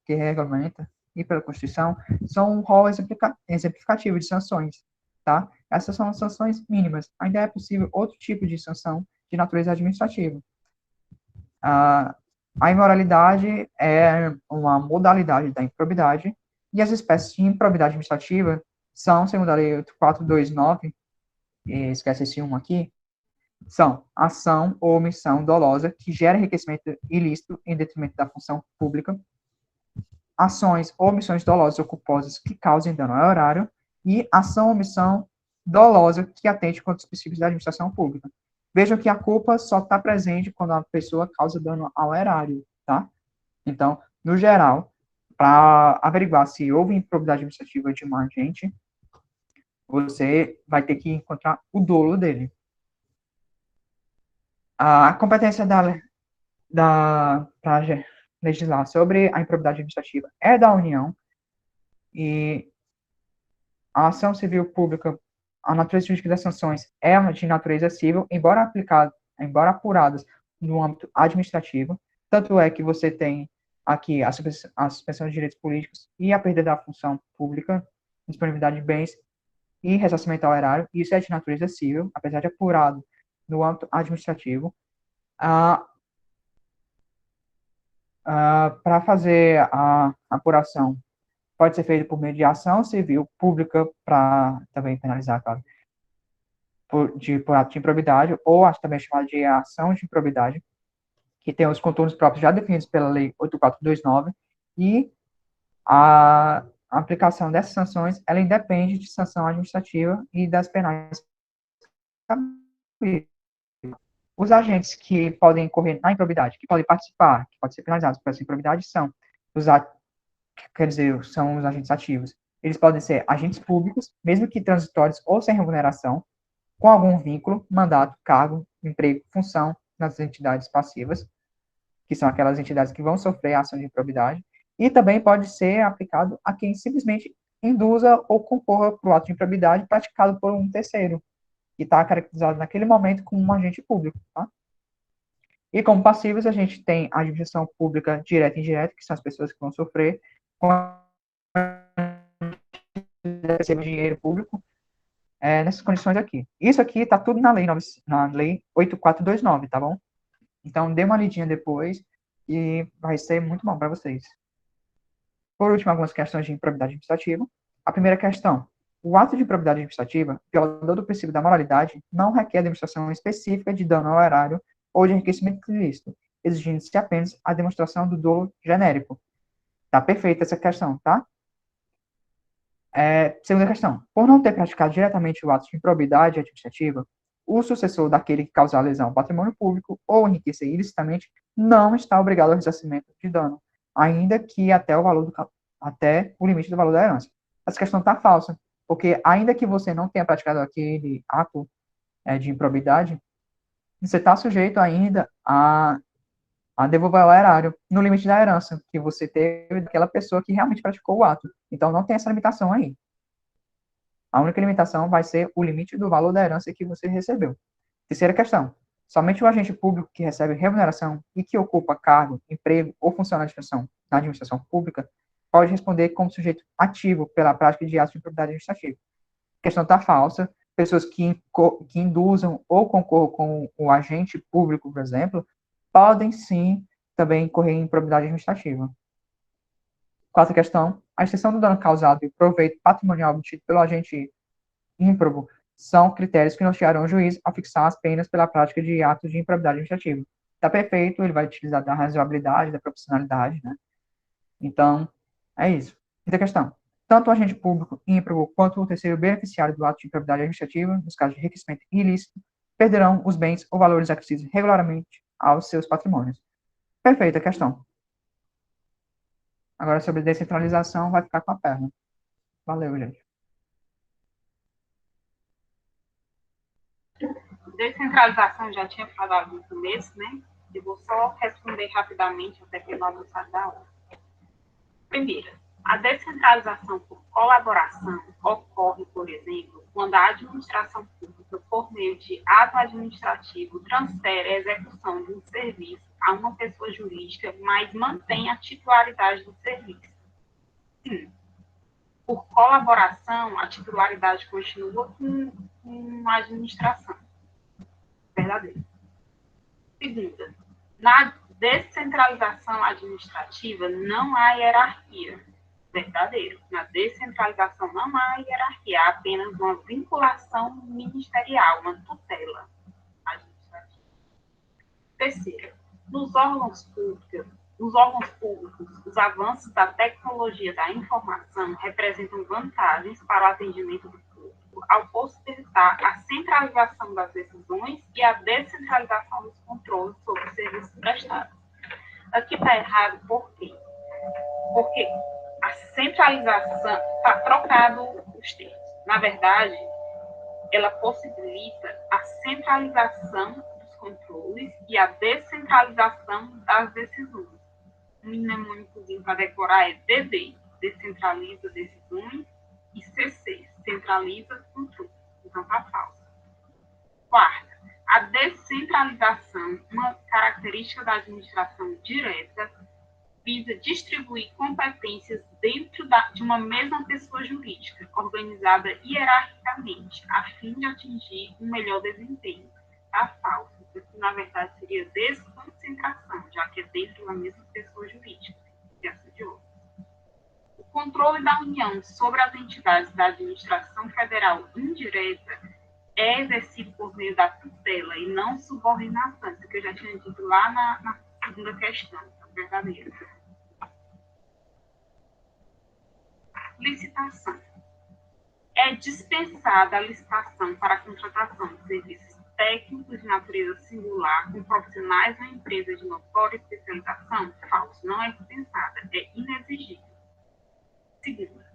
que regulamenta, e pela Constituição, são um rol exemplificativo de sanções, tá? Essas são as sanções mínimas. Ainda é possível outro tipo de sanção de natureza administrativa. A imoralidade é uma modalidade da improbidade, e as espécies de improbidade administrativa são, segundo a Lei 8429, esquece esse 1 aqui, são ação ou omissão dolosa que gera enriquecimento ilícito em detrimento da função pública, ações ou omissões dolosas ou culposas que causem dano ao erário, e ação ou omissão dolosa que atente contra os princípios da administração pública. Vejam que a culpa só está presente quando a pessoa causa dano ao erário, tá? Então, no geral, para averiguar se houve improbidade administrativa de um agente, você vai ter que encontrar o dolo dele. A competência para legislar sobre a improbidade administrativa é da União, e a ação civil pública, a natureza jurídica das sanções é de natureza civil, embora apuradas no âmbito administrativo. Tanto é que você tem aqui a suspensão de direitos políticos e a perda da função pública, disponibilidade de bens e ressarcimento ao erário. Isso é de natureza civil, apesar de apurado no âmbito administrativo. Para fazer a apuração, pode ser feito por mediação civil pública, para também penalizar, claro, por ato de improbidade, ou também chamada de ação de improbidade, que tem os contornos próprios já definidos pela Lei 8429, e a aplicação dessas sanções, ela independe de sanção administrativa e das penais. Os agentes que podem incorrer na improbidade, que podem participar, que podem ser penalizados por essa improbidade, são os agentes ativos. Eles podem ser agentes públicos, mesmo que transitórios ou sem remuneração, com algum vínculo, mandato, cargo, emprego, função nas entidades passivas, que são aquelas entidades que vão sofrer a ação de improbidade, e também pode ser aplicado a quem simplesmente induza ou concorra para o ato de improbidade praticado por um terceiro, que está caracterizado naquele momento como um agente público, tá? E como passivos, a gente tem a administração pública direta e indireta, que são as pessoas que vão sofrer com receber dinheiro público nessas condições aqui. Isso aqui está tudo na lei 8429, tá bom? Então, dê uma lidinha depois e vai ser muito bom para vocês. Por último, algumas questões de improbidade administrativa. A primeira questão: o ato de improbidade administrativa, violador do princípio da moralidade, não requer a demonstração específica de dano ao erário ou de enriquecimento ilícito, exigindo-se apenas a demonstração do dolo genérico. Tá perfeita essa questão, tá? Segunda questão: por não ter praticado diretamente o ato de improbidade administrativa, o sucessor daquele que causar lesão ao patrimônio público ou enriquecer ilicitamente não está obrigado ao ressarcimento de dano, ainda que até o limite do valor da herança. Essa questão está falsa, porque ainda que você não tenha praticado aquele ato de improbidade, você está sujeito ainda a devolver ao erário no limite da herança que você teve daquela pessoa que realmente praticou o ato. Então, não tem essa limitação aí. A única limitação vai ser o limite do valor da herança que você recebeu. Terceira questão: somente o agente público que recebe remuneração e que ocupa cargo, emprego ou função na administração pública pode responder como sujeito ativo pela prática de atos de improbidade administrativa. A questão está falsa. Pessoas que induzam ou concorram com o agente público, por exemplo, podem sim também incorrer em improbidade administrativa. Quarta questão: a extensão do dano causado e o proveito patrimonial obtido pelo agente ímprobo são critérios que nortearão o juiz ao fixar as penas pela prática de atos de improbidade administrativa. Está perfeito, ele vai utilizar da razoabilidade, da proporcionalidade, né? Então, é isso. Quinta questão: tanto o agente público ímprobo quanto o terceiro beneficiário do ato de improbidade administrativa, nos casos de enriquecimento ilícito, perderão os bens ou valores acrescidos regularmente aos seus patrimônios. Perfeita questão. Agora, sobre descentralização, vai ficar com a perna. Valeu, gente. Descentralização, já tinha falado no começo, né? Eu vou só responder rapidamente, até que nós vamos da aula. Primeira, a descentralização por colaboração ocorre, por exemplo, quando a administração pública, por meio de ato administrativo, transfere a execução de um serviço a uma pessoa jurídica, mas mantém a titularidade do serviço. Sim. Por colaboração, a titularidade continua com a administração. Verdadeiro. Segunda, na descentralização administrativa não há hierarquia. Verdadeiro. Na descentralização não há hierarquia, há apenas uma vinculação ministerial, uma tutela administrativa. Terceira, nos órgãos públicos, os avanços da tecnologia da informação representam vantagens para o atendimento do público ao possibilitar a centralização das decisões e a descentralização dos controles sobre os serviços prestados. Aqui está errado por quê? Porque a centralização está trocado os termos. Na verdade, ela possibilita a centralização dos controles e a descentralização das decisões. Um mnemônicozinho para decorar é DD, descentraliza decisões, e CC, centraliza controle. Então, está falso. Quarta, a descentralização, uma característica da administração direta, visa distribuir competências dentro de uma mesma pessoa jurídica, organizada hierarquicamente, a fim de atingir um melhor desempenho. Está falso. Isso, na verdade, seria desconcentração, já que é dentro da mesma pessoa jurídica. O controle da União sobre as entidades da administração federal indireta é exercido por meio da tutela e não subordinação, isso que eu já tinha dito lá na segunda questão, verdadeira. Licitação. É dispensada a licitação para a contratação de serviços técnicos de natureza singular com profissionais ou empresas de notória especialização? Falso. Não é dispensada, é inexigível. Segunda,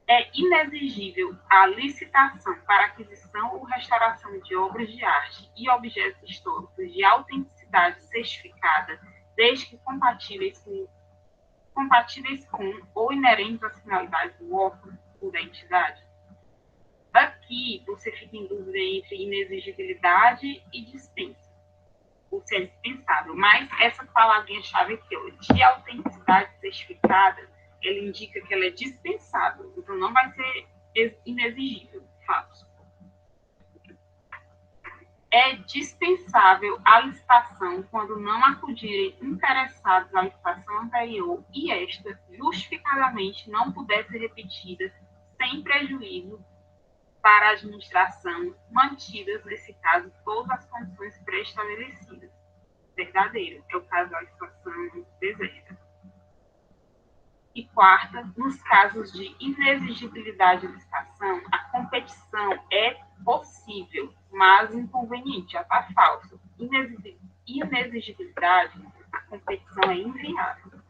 é inexigível a licitação para aquisição ou restauração de obras de arte e objetos históricos de autenticidade certificada, desde que compatíveis com ou inerentes às finalidades do órgão ou da entidade. Daqui você fica em dúvida entre inexigibilidade e dispensa, ou se é dispensável, mas essa palavrinha-chave aqui, ó, de autenticidade certificada, ela indica que ela é dispensável, então não vai ser inexigível, falso. É dispensável a licitação quando não acudirem interessados à licitação anterior e esta, justificadamente, não puder ser repetida sem prejuízo para a administração, mantidas, nesse caso, todas as condições pré-estabelecidas. Verdadeiro, é o caso da licitação deserta. E quarta, nos casos de inexigibilidade de licitação, a competição é possível, mas inconveniente, já está falso. Inexigibilidade, a competição é inviável.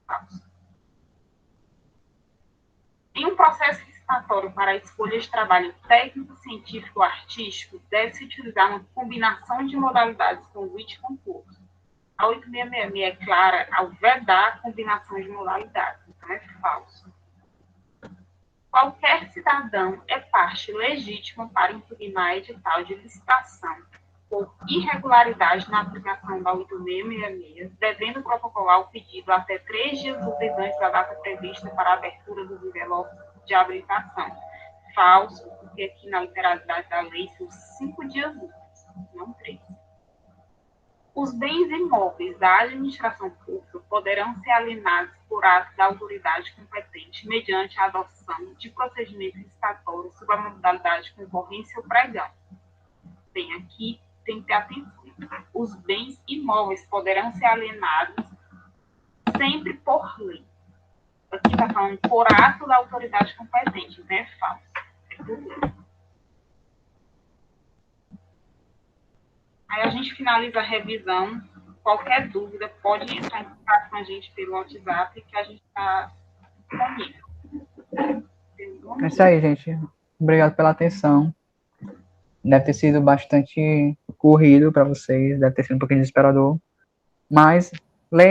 Falso. Em um processo licitatório para a escolha de trabalho técnico, científico ou artístico, deve-se utilizar uma combinação de modalidades convite e concurso. A 8666 é clara ao vedar a combinação de modalidades, então é falso. Qualquer cidadão é parte legítima para impugnar edital de licitação por irregularidade na aplicação da 8666, devendo protocolar o pedido até 3 dias úteis antes da data prevista para a abertura dos envelopes de habilitação. Falso, porque aqui na literalidade da lei são 5 dias úteis, não 3. Os bens imóveis da administração pública poderão ser alienados por ato da autoridade competente mediante a adoção de procedimento licitatório sob a modalidade de concorrência ou pregão. Bem, aqui tem que ter atenção. Os bens imóveis poderão ser alienados sempre por lei. Aqui está falando por ato da autoridade competente, então é falso. É por lei. Aí a gente finaliza a revisão. Qualquer dúvida, pode entrar em contato com a gente pelo WhatsApp, que a gente está disponível. É isso aí, gente. Obrigado pela atenção. Deve ter sido bastante corrido para vocês, deve ter sido um pouquinho desesperador, mas